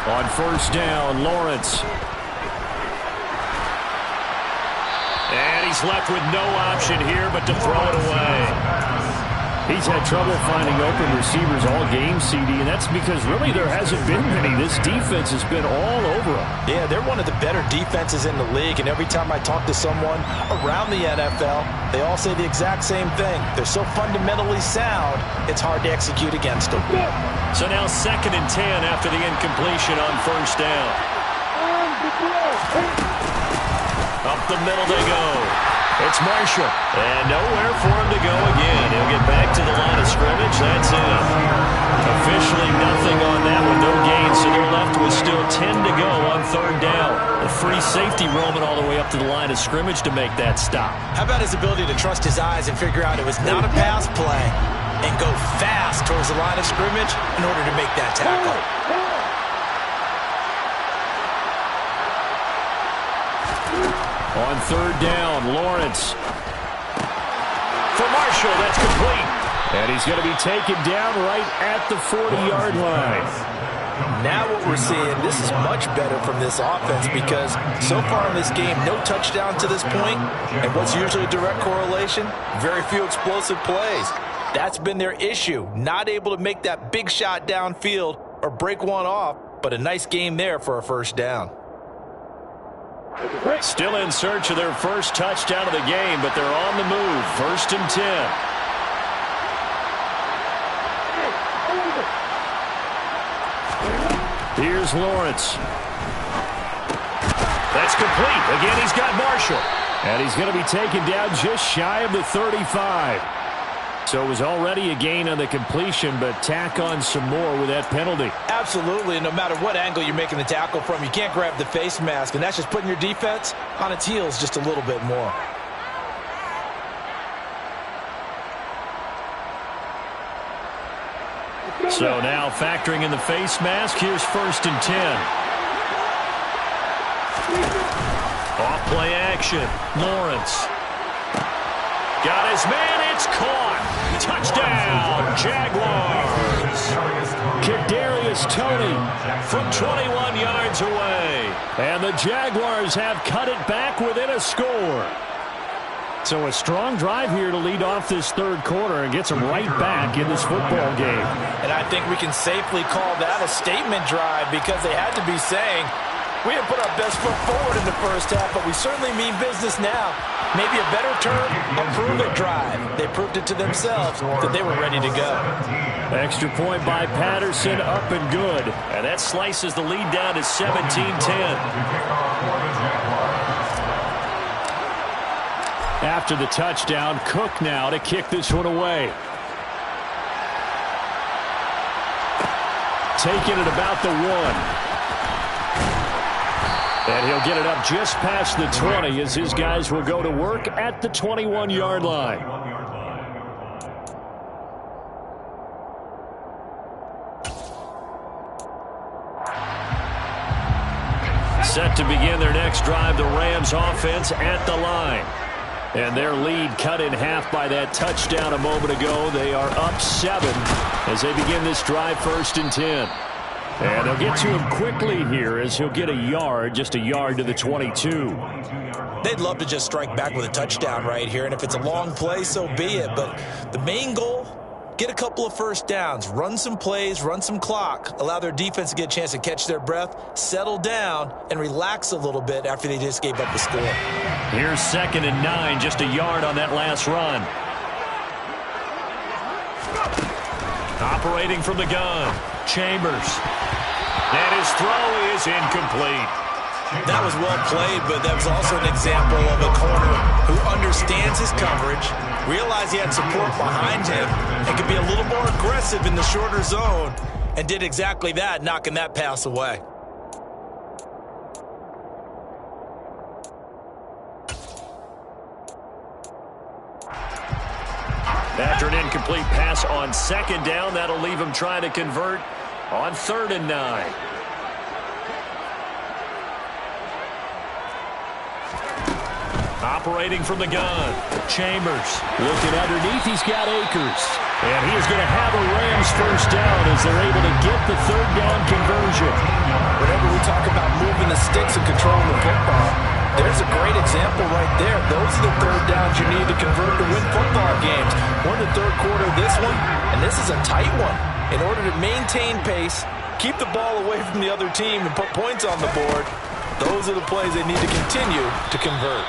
Speaker 5: On 1st down, Lawrence. And he's left with no option here but to throw it away. He's had trouble finding open receivers all game, CD, and that's because really there hasn't been many. This defense has been all over him.
Speaker 6: Yeah, they're one of the better defenses in the league, and every time I talk to someone around the NFL, they all say the exact same thing. They're so fundamentally sound, it's hard to execute against them.
Speaker 5: So now 2nd and 10 after the incompletion on 1st down. Up the middle they go. It's Marshall. And nowhere for him to go again. He'll get back to the line of scrimmage. That's it. Officially nothing on that one. No gain, so they're left with still 10 to go on 3rd down. A free safety roaming all the way up to the line of scrimmage to make that stop.
Speaker 6: How about his ability to trust his eyes and figure out it was not a pass play? and go fast towards the line of scrimmage in order to make that tackle.
Speaker 5: On third down, Lawrence. For Marshall, that's complete. And he's going to be taken down right at the 40-yard line.
Speaker 6: Now what we're seeing, this is much better from this offense because so far in this game, no touchdown to this point. And what's usually a direct correlation? Very few explosive plays. That's been their issue. Not able to make that big shot downfield or break one off, but a nice game there for a first down.
Speaker 5: Still in search of their first touchdown of the game, but they're on the move. 1st and 10. Here's Lawrence. That's complete. Again, he's got Marshall. And he's going to be taken down just shy of the 35. So it was already a gain on the completion, but tack on some more with that penalty.
Speaker 6: Absolutely. No matter what angle you're making the tackle from, you can't grab the face mask, and that's just putting your defense on its heels just a little bit more.
Speaker 5: So now factoring in the face mask, here's 1st and 10. Off play action. Lawrence. Got his man. It's caught. Touchdown, Jaguars. Kadarius Toney from 21 yards away. And the Jaguars have cut it back within a score. So a strong drive here to lead off this third quarter and gets them right back in this football game.
Speaker 6: And I think we can safely call that a statement drive because they had to be saying, we didn't put our best foot forward in the first half, but we certainly mean business now. Maybe a better term, a prove-it drive. They proved it to themselves that they were ready to go.
Speaker 5: Extra point by Patterson, up and good. And that slices the lead down to 17-10. After the touchdown, Cook now to kick this one away. Taking it about the 1. And he'll get it up just past the 20 as his guys will go to work at the 21-yard line. Set to begin their next drive, the Rams offense at the line. And their lead cut in half by that touchdown a moment ago. They are up 7 as they begin this drive, 1st and 10. And they'll get to him quickly here as he'll get a yard, just a yard to the 22.
Speaker 6: They'd love to just strike back with a touchdown right here, and if it's a long play, so be it. But the main goal, get a couple of first downs, run some plays, run some clock, allow their defense to get a chance to catch their breath, settle down, and relax a little bit after they just gave up the score.
Speaker 5: Here's 2nd and 9, just a yard on that last run. Operating from the gun, Chambers. And his throw is incomplete.
Speaker 6: That was well played, but that was also an example of a corner who understands his coverage, realized he had support behind him, and could be a little more aggressive in the shorter zone, and did exactly that, knocking that pass away.
Speaker 5: After an incomplete pass on 2nd down, that'll leave him trying to convert on 3rd and 9. Operating from the gun, Chambers. Looking underneath, he's got Akers. And he is going to have a Rams first down as they're able to get the 3rd down conversion.
Speaker 6: Whenever we talk about moving the sticks and controlling the football, there's a great example right there. Those are the 3rd downs you need to convert to win football games. We're in the 3rd quarter of this one, and this is a tight one. In order to maintain pace, keep the ball away from the other team, and put points on the board, those are the plays they need to continue to convert.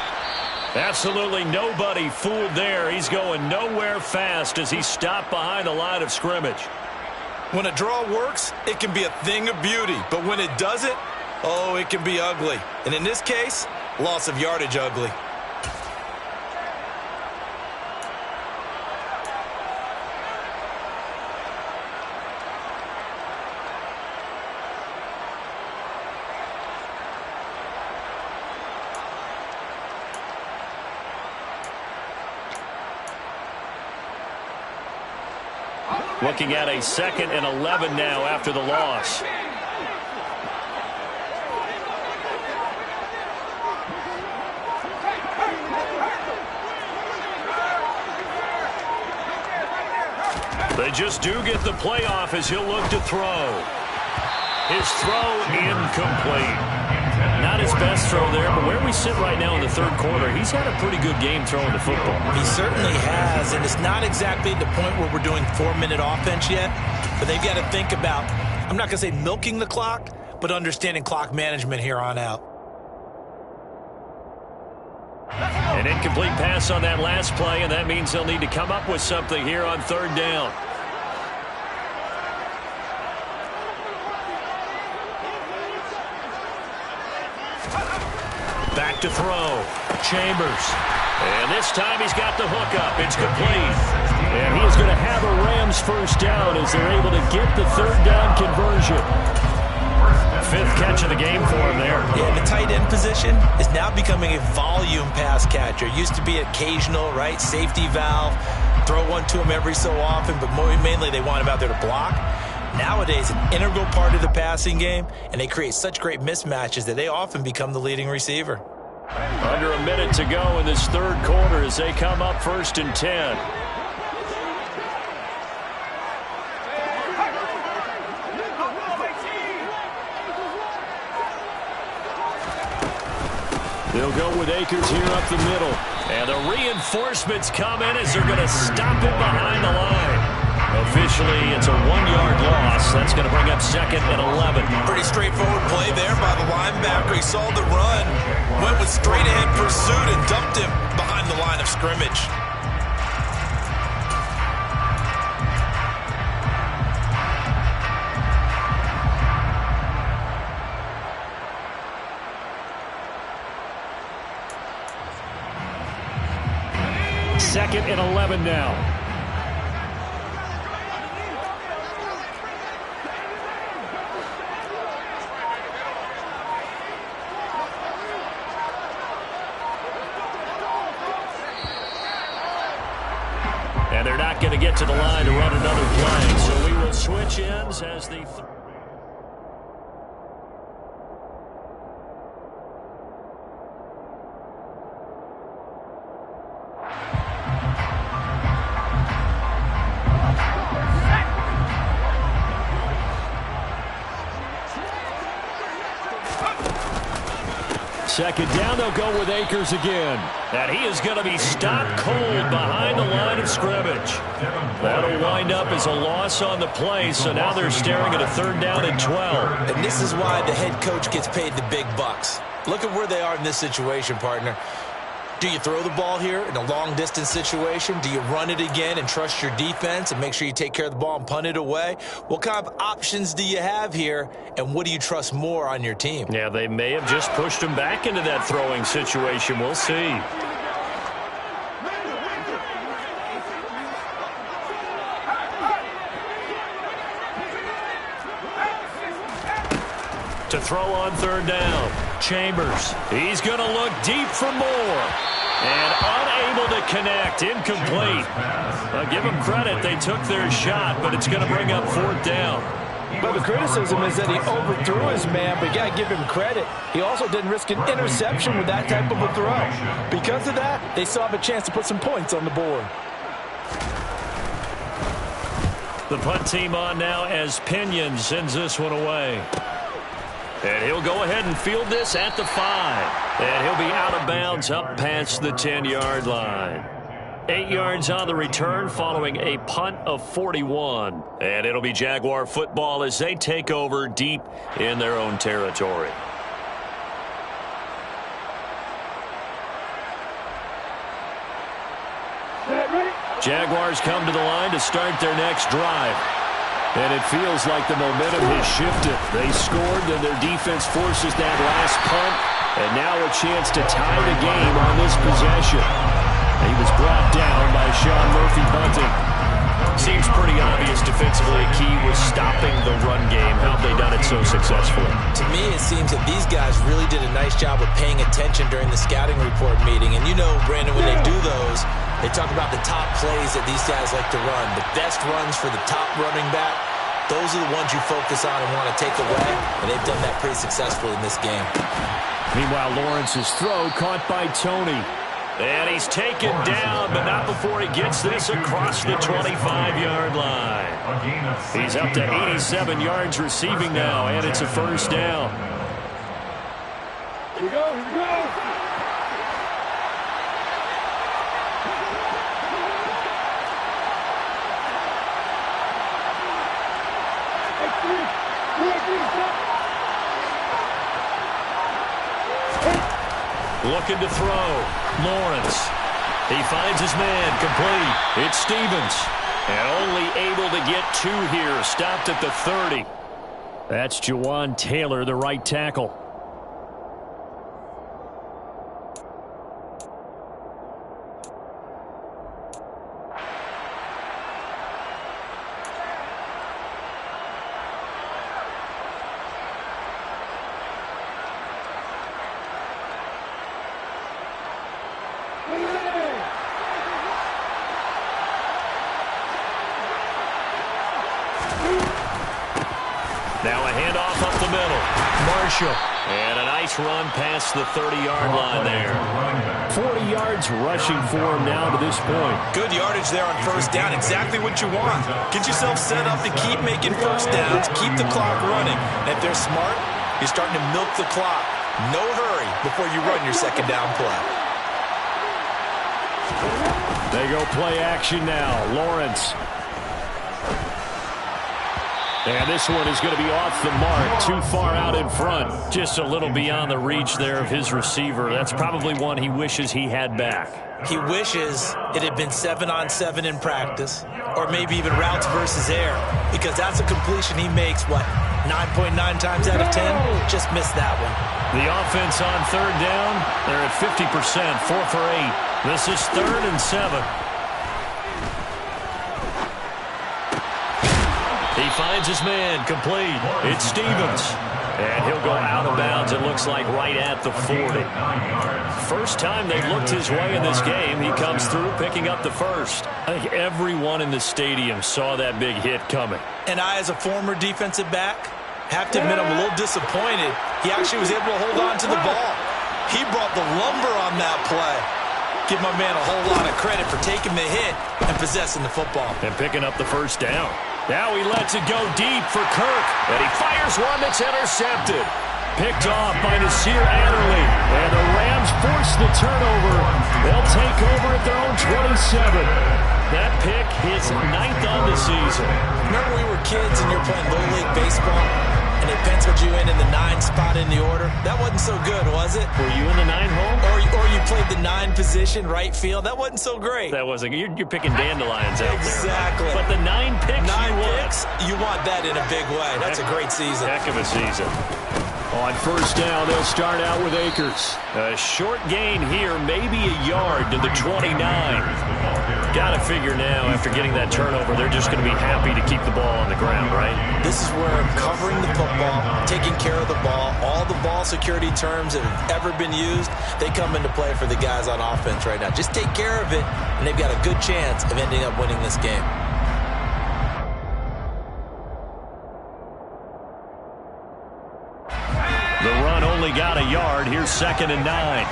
Speaker 5: Absolutely nobody fooled there. He's going nowhere fast as he stopped behind the line of scrimmage.
Speaker 6: When a draw works, it can be a thing of beauty. But when it doesn't, oh, it can be ugly. And in this case, loss of yardage ugly.
Speaker 5: Looking at a 2nd and 11 now after the loss. They just do get the playoff as he'll look to throw. His throw incomplete. Not his best throw there, but where we sit right now in the 3rd quarter, he's had a pretty good game throwing the football.
Speaker 6: He certainly has, and it's not exactly the point where we're doing 4-minute offense yet, but they've got to think about, I'm not going to say milking the clock, but understanding clock management here on out.
Speaker 5: An incomplete pass on that last play, and that means they'll need to come up with something here on 3rd down. Back to throw. Chambers. And this time he's got the hook up. It's complete. And he's going to have a Rams first down as they're able to get the 3rd down conversion. 5th catch of the game for him there.
Speaker 6: Yeah, the tight end position is now becoming a volume pass catcher. Used to be occasional, right? Safety valve. Throw one to him every so often, but mainly they want him out there to block. Nowadays, an integral part of the passing game, and they create such great mismatches that they often become the leading receiver.
Speaker 5: Under a minute to go in this 3rd quarter as they come up 1st and 10. They'll go with Akers here up the middle. And the reinforcements come in as they're going to stop it behind the line. Officially, it's a 1-yard loss. That's going to bring up 2nd and 11.
Speaker 6: Pretty straightforward play there by the linebacker. He saw the run, went with straight-ahead pursuit, and dumped him behind the line of scrimmage.
Speaker 5: Second and 11 now. And they're not going to get to the line to run another play. So we will switch ends as the... Second down, they'll go with Akers again. And he is going to be stopped cold behind the line of scrimmage. That'll wind up as a loss on the play, so now they're staring at a 3rd down and 12.
Speaker 6: And this is why the head coach gets paid the big bucks. Look at where they are in this situation, partner. Do you throw the ball here in a long-distance situation? Do you run it again and trust your defense and make sure you take care of the ball and punt it away? What kind of options do you have here, and what do you trust more on your team?
Speaker 5: Yeah, they may have just pushed him back into that throwing situation. We'll see. To throw on 3rd down. Chambers. He's going to look deep for more. And unable to connect. Incomplete. I'll give them credit. They took their shot, but it's going to bring up 4th down.
Speaker 6: But the criticism is that he overthrew his man, but you got to give him credit. He also didn't risk an interception with that type of a throw. Because of that, they still have a chance to put some points on the board.
Speaker 5: The punt team on now as Pinion sends this one away. And he'll go ahead and field this at the 5. And he'll be out of bounds up past the 10-yard line. 8 yards on the return following a punt of 41. And it'll be Jaguar football as they take over deep in their own territory. Jaguars come to the line to start their next drive. And it feels like the momentum has shifted. They scored, then their defense forces that last punt. And now a chance to tie the game on this possession. He was brought down by Sean Murphy bunting. Seems pretty obvious defensively. A key was stopping the run game. How have they done it so successfully?
Speaker 6: To me, it seems that these guys really did a nice job of paying attention during the scouting report meeting. And you know, Brandon, when they do those, They talk about the top plays that these guys like to run. The best runs for the top running back, those are the ones you focus on and want to take away, and they've done that pretty successfully in this game.
Speaker 5: Meanwhile, Lawrence's throw caught by Tony. And he's taken down, but not before he gets this across the 25-yard line. He's up to 87 yards receiving now, and it's a first down.
Speaker 7: Here we go, here we go.
Speaker 5: Looking to throw. Lawrence. He finds his man complete. It's Stevens. And only able to get 2 here. Stopped at the 30. That's Jawan Taylor, the right tackle. Now a handoff up the middle. Marshall. And a nice run past the 30-yard line there. 40 yards rushing for him now to this point.
Speaker 6: Good yardage there on first down. Exactly what you want. Get yourself set up to keep making first downs. Keep the clock running. And if they're smart, you're starting to milk the clock. No hurry before you run your second down play.
Speaker 5: They go play action now. Lawrence. And this one is going to be off the mark, too far out in front. Just a little beyond the reach there of his receiver. That's probably one he wishes he had back.
Speaker 6: He wishes it had been 7-on-7 in practice, or maybe even routes versus air, because that's a completion he makes, what, 9.9 times out of 10? Just missed that one.
Speaker 5: The offense on third down, they're at 50%, 4 for 8. This is 3rd and 7. He finds his man complete. It's Stevens. And he'll go out of bounds, it looks like, right at the 40. First time they've looked his way in this game, he comes through picking up the first. I think everyone in the stadium saw that big hit coming.
Speaker 6: And I, as a former defensive back, have to admit I'm a little disappointed. He actually was able to hold on to the ball. He brought the lumber on that play. Give my man a whole lot of credit for taking the hit and possessing the football.
Speaker 5: And picking up the first down. Now he lets it go deep for Kirk. And he fires one that's intercepted. Picked off by Nasir Adderley. And the Rams force the turnover. They'll take over at their own 27. That pick his 9th on the season.
Speaker 6: Remember we were kids and you're playing Little League Baseball? And they penciled you in the 9 spot in the order. That wasn't so good, was it?
Speaker 5: Were you in the 9 hole?
Speaker 6: Or you played the 9 position, right field. That wasn't so great.
Speaker 5: That wasn't. You're picking dandelions out
Speaker 6: exactly.
Speaker 5: there. But the 9 picks,
Speaker 6: you want that in a big way. That's a great season.
Speaker 5: Heck of a season. On first down, they'll start out with Akers. A short gain here, maybe a yard to the 29. Got to figure now, after getting that turnover, they're just going to be happy to keep the ball on the ground, right?
Speaker 6: This is where covering the football, taking care of the ball, all the ball security terms that have ever been used, they come into play for the guys on offense right now. Just take care of it, and they've got a good chance of ending up winning this game.
Speaker 5: The run only got a yard. Here's 2nd and 9.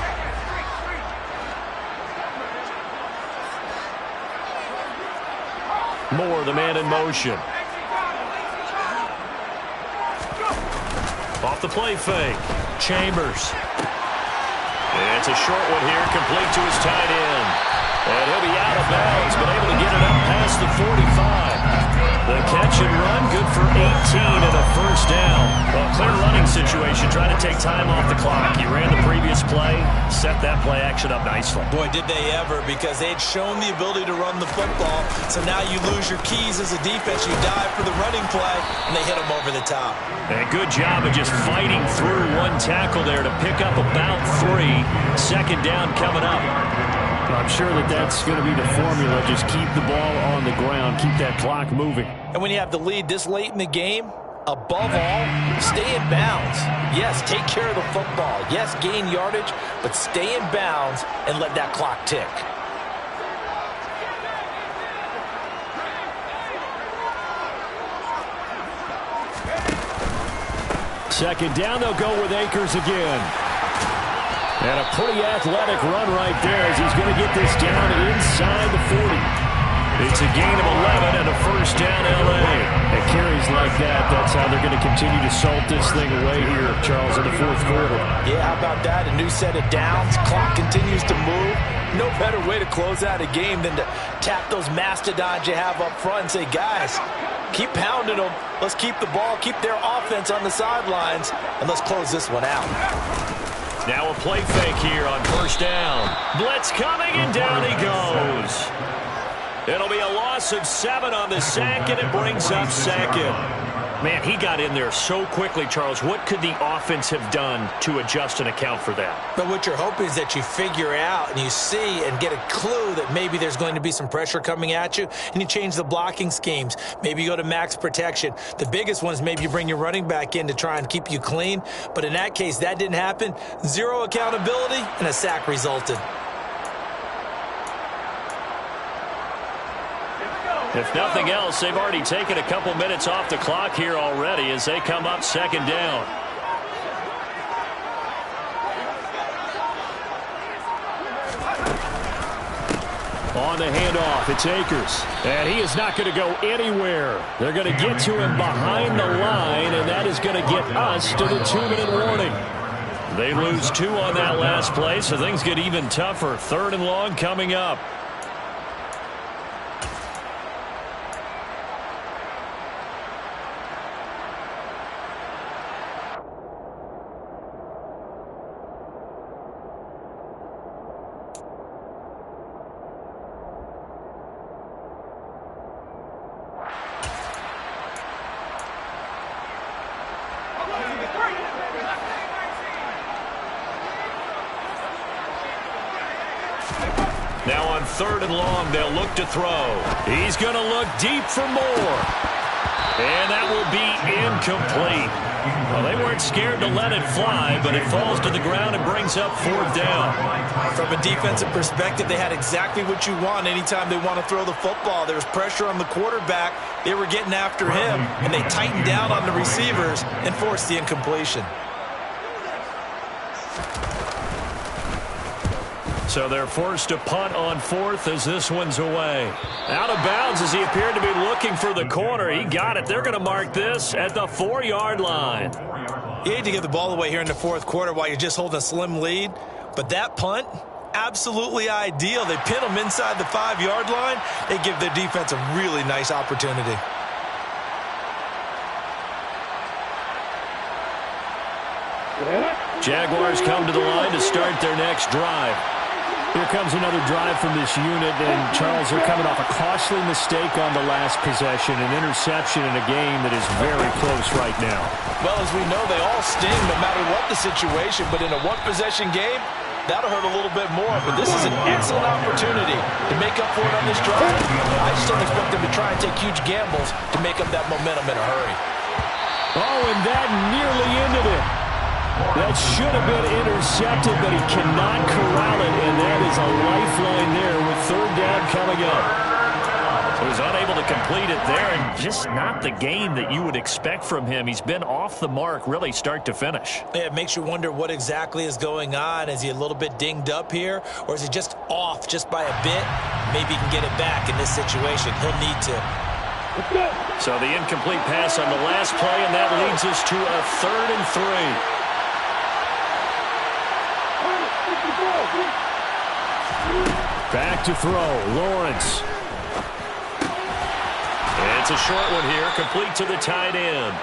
Speaker 5: Moore, the man in motion. Off the play fake. Chambers. And it's a short one here, complete to his tight end. And he'll be out of bounds, but able to get it up past the 45. The catch and run, good for 18 and a first down. Well, clear running situation, trying to take time off the clock. He ran the previous play, set that play action up nicely.
Speaker 6: Boy, did they ever, because they had shown the ability to run the football. So now you lose your keys as a defense. You dive for the running play, and they hit them over the top.
Speaker 5: And good job of just fighting through one tackle there to pick up about 3. 2nd down coming up. I'm sure that's going to be the formula. Just keep the ball on the ground. Keep that clock moving.
Speaker 6: And when you have the lead this late in the game, above all, stay in bounds. Yes, take care of the football. Yes, gain yardage, but stay in bounds and let that clock tick.
Speaker 5: Second down, they'll go with Akers again. And a pretty athletic run right there as he's going to get this down inside the 40. It's a gain of 11 and a first down, L.A. It carries like that. That's how they're going to continue to salt this thing away here, Charles, in the fourth quarter.
Speaker 6: Yeah, how about that? A new set of downs. Clock continues to move. No better way to close out a game than to tap those mastodons you have up front and say, guys, keep pounding them. Let's keep the ball, keep their offense on the sidelines, and let's close this one out.
Speaker 5: Now a play fake here on first down. Blitz coming, and down he goes. It'll be a loss of 7 on the sack, and it brings up second. Man, he got in there so quickly, Charles. What could the offense have done to adjust and account for that?
Speaker 6: But what you're hoping is that you figure out and you see and get a clue that maybe there's going to be some pressure coming at you, and you change the blocking schemes. Maybe you go to max protection. The biggest one is maybe you bring your running back in to try and keep you clean. But in that case, that didn't happen. 0 accountability, and a sack resulted.
Speaker 5: If nothing else, they've already taken a couple minutes off the clock here already as they come up second down. On the handoff, it's Akers. And he is not going to go anywhere. They're going to get to him behind the line, and that is going to get us to the 2-minute warning. They lose 2 on that last play, so things get even tougher. 3rd and long coming up. Now on 3rd and long, they'll look to throw. He's going to look deep for more. And that will be incomplete. Well, they weren't scared to let it fly, but it falls to the ground and brings up 4th down.
Speaker 6: From a defensive perspective, they had exactly what you want anytime they want to throw the football. There was pressure on the quarterback. They were getting after him, and they tightened down on the receivers and forced the incompletion.
Speaker 5: So they're forced to punt on 4th as this one's away. Out of bounds as he appeared to be looking for the corner. He got it. They're going to mark this at the 4-yard line.
Speaker 6: You hate to give the ball away here in the 4th quarter while you're just holding a slim lead, but that punt, absolutely ideal. They pin them inside the 5-yard line. They give their defense a really nice opportunity.
Speaker 5: Jaguars come to the line to start their next drive. Here comes another drive from this unit, and Charles, they're coming off a costly mistake on the last possession, an interception in a game that is very close right now.
Speaker 6: Well, as we know, they all sting no matter what the situation, but in a one-possession game, that'll hurt a little bit more, but this is an excellent opportunity to make up for it on this drive. I just don't expect them to try and take huge gambles to make up that momentum in a hurry.
Speaker 5: Oh, and that nearly ended it. That should have been intercepted, but he cannot corral it, and that is a lifeline there with 3rd down coming up. So he's unable to complete it there, and just not the game that you would expect from him. He's been off the mark, really, start to finish.
Speaker 6: Yeah, it makes you wonder what exactly is going on. Is he a little bit dinged up here, or is he just off just by a bit? Maybe he can get it back in this situation. He'll need to.
Speaker 5: So the incomplete pass on the last play, and that leads us to a 3rd and 3. Back to throw, Lawrence. It's a short one here, complete to the tight end.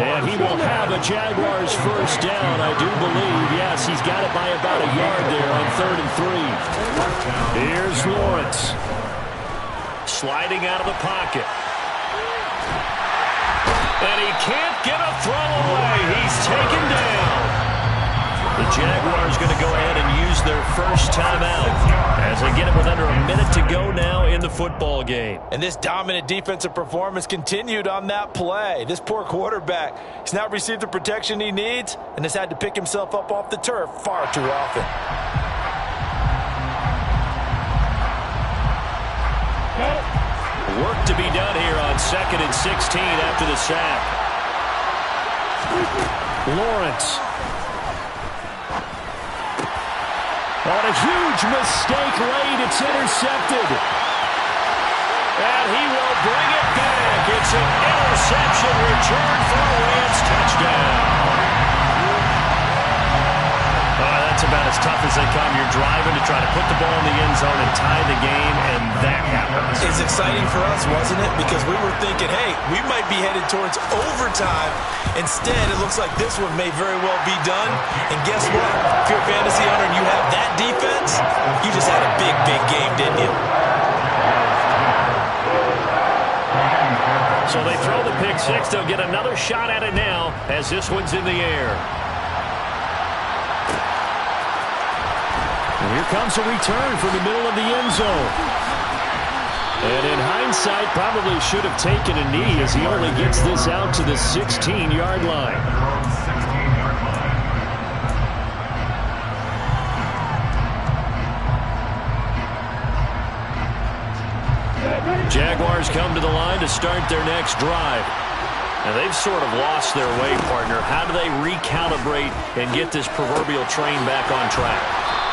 Speaker 5: And he will have a Jaguars first down, I do believe. Yes, he's got it by about a yard there on 3rd and 3. Here's Lawrence. Sliding out of the pocket. And he can't get a throw away. He's taken down. The Jaguars going to go ahead and use their first timeout as they get it with under a minute to go now in the football game.
Speaker 6: And this dominant defensive performance continued on that play. This poor quarterback, he's not received the protection he needs and has had to pick himself up off the turf far too often.
Speaker 5: Work to be done here on 2nd and 16 after the sack. Lawrence. On a huge mistake late, it's intercepted. And he will bring it back. It's an interception return for a Rams touchdown. That's about as tough as they come. You're driving to try to put the ball in the end zone and tie the game, and that happens.
Speaker 6: It's exciting for us, wasn't it? Because we were thinking, hey, we might be headed towards overtime. Instead, it looks like this one may very well be done. And guess what? If you're a fantasy owner and you have that defense, you just had a big, big game, didn't you?
Speaker 5: So they throw the pick six. They'll get another shot at it now as this one's in the air. And here comes a return from the middle of the end zone. And in hindsight, probably should have taken a knee as he only gets this out to the 16-yard line. Jaguars come to the line to start their next drive. Now, they've sort of lost their way, partner. How do they recalibrate and get this proverbial train back on track?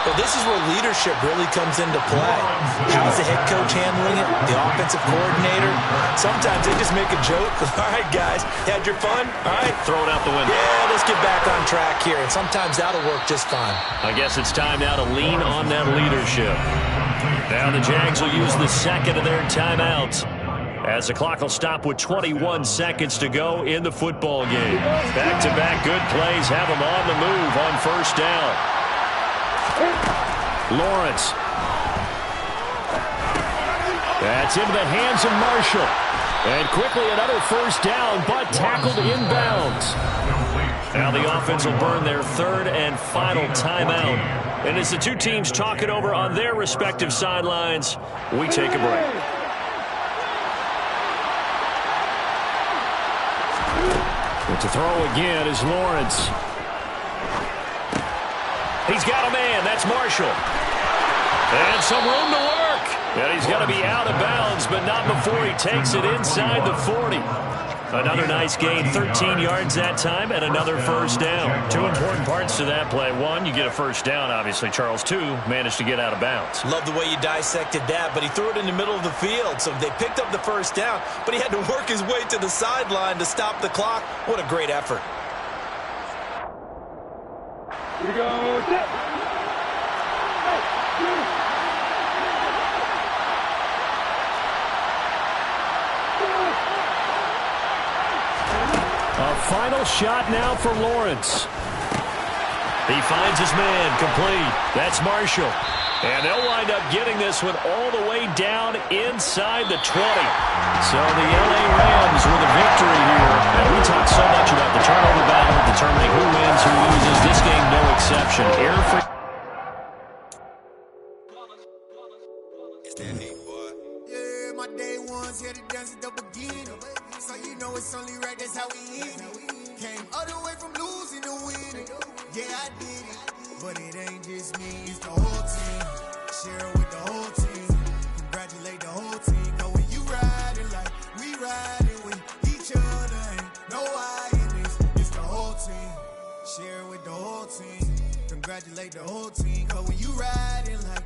Speaker 6: Well, this is where leadership really comes into play. How's the head coach handling it? The offensive coordinator? Sometimes they just make a joke. All right, guys, you had your fun? All right.
Speaker 5: Throw it out the window.
Speaker 6: Yeah, let's get back on track here. And sometimes that'll work just fine.
Speaker 5: I guess it's time now to lean on that leadership. Now the Jags will use the second of their timeouts as the clock will stop with 21 seconds to go in the football game. Back-to-back good plays have them on the move on first down. Lawrence. That's into the hands of Marshall. And quickly another first down, but tackled inbounds. Now the offense will burn their third and final timeout. And as the two teams talk it over on their respective sidelines, we take a break. But to throw again is Lawrence. He's got a man. That's Marshall. And some room to work. And he's going to be out of bounds, but not before he takes it inside the 40. Another nice gain, 13 yards that time, and another first down. Two important parts to that play. One, you get a first down, obviously. Charles, two, managed to get out of bounds.
Speaker 6: Love the way you dissected that, but he threw it in the middle of the field. So they picked up the first down, but he had to work his way to the sideline to stop the clock. What a great effort.
Speaker 7: Here we go. Set.
Speaker 5: A final shot now for Lawrence. He finds his man, complete. That's Marshall. And they'll wind up getting this one all the way down inside the 20. So the LA Rams with a victory here. And we talk so much about the turnover battle, determining who wins, who loses. This game, no exception. Air for...
Speaker 3: It's that heat, boy. Yeah, my day ones here to dance at the beginning. So you know it's only right, that's how we end it. Came all the way from losing to winning. Yeah, I did it. But it ain't just me, it's the whole team. Share it with the whole team. Congratulate the whole team. Cause when you riding like we riding with each other, ain't no hiding this. It's the whole team. Share it with the whole team. Congratulate the whole team. Cause when you riding like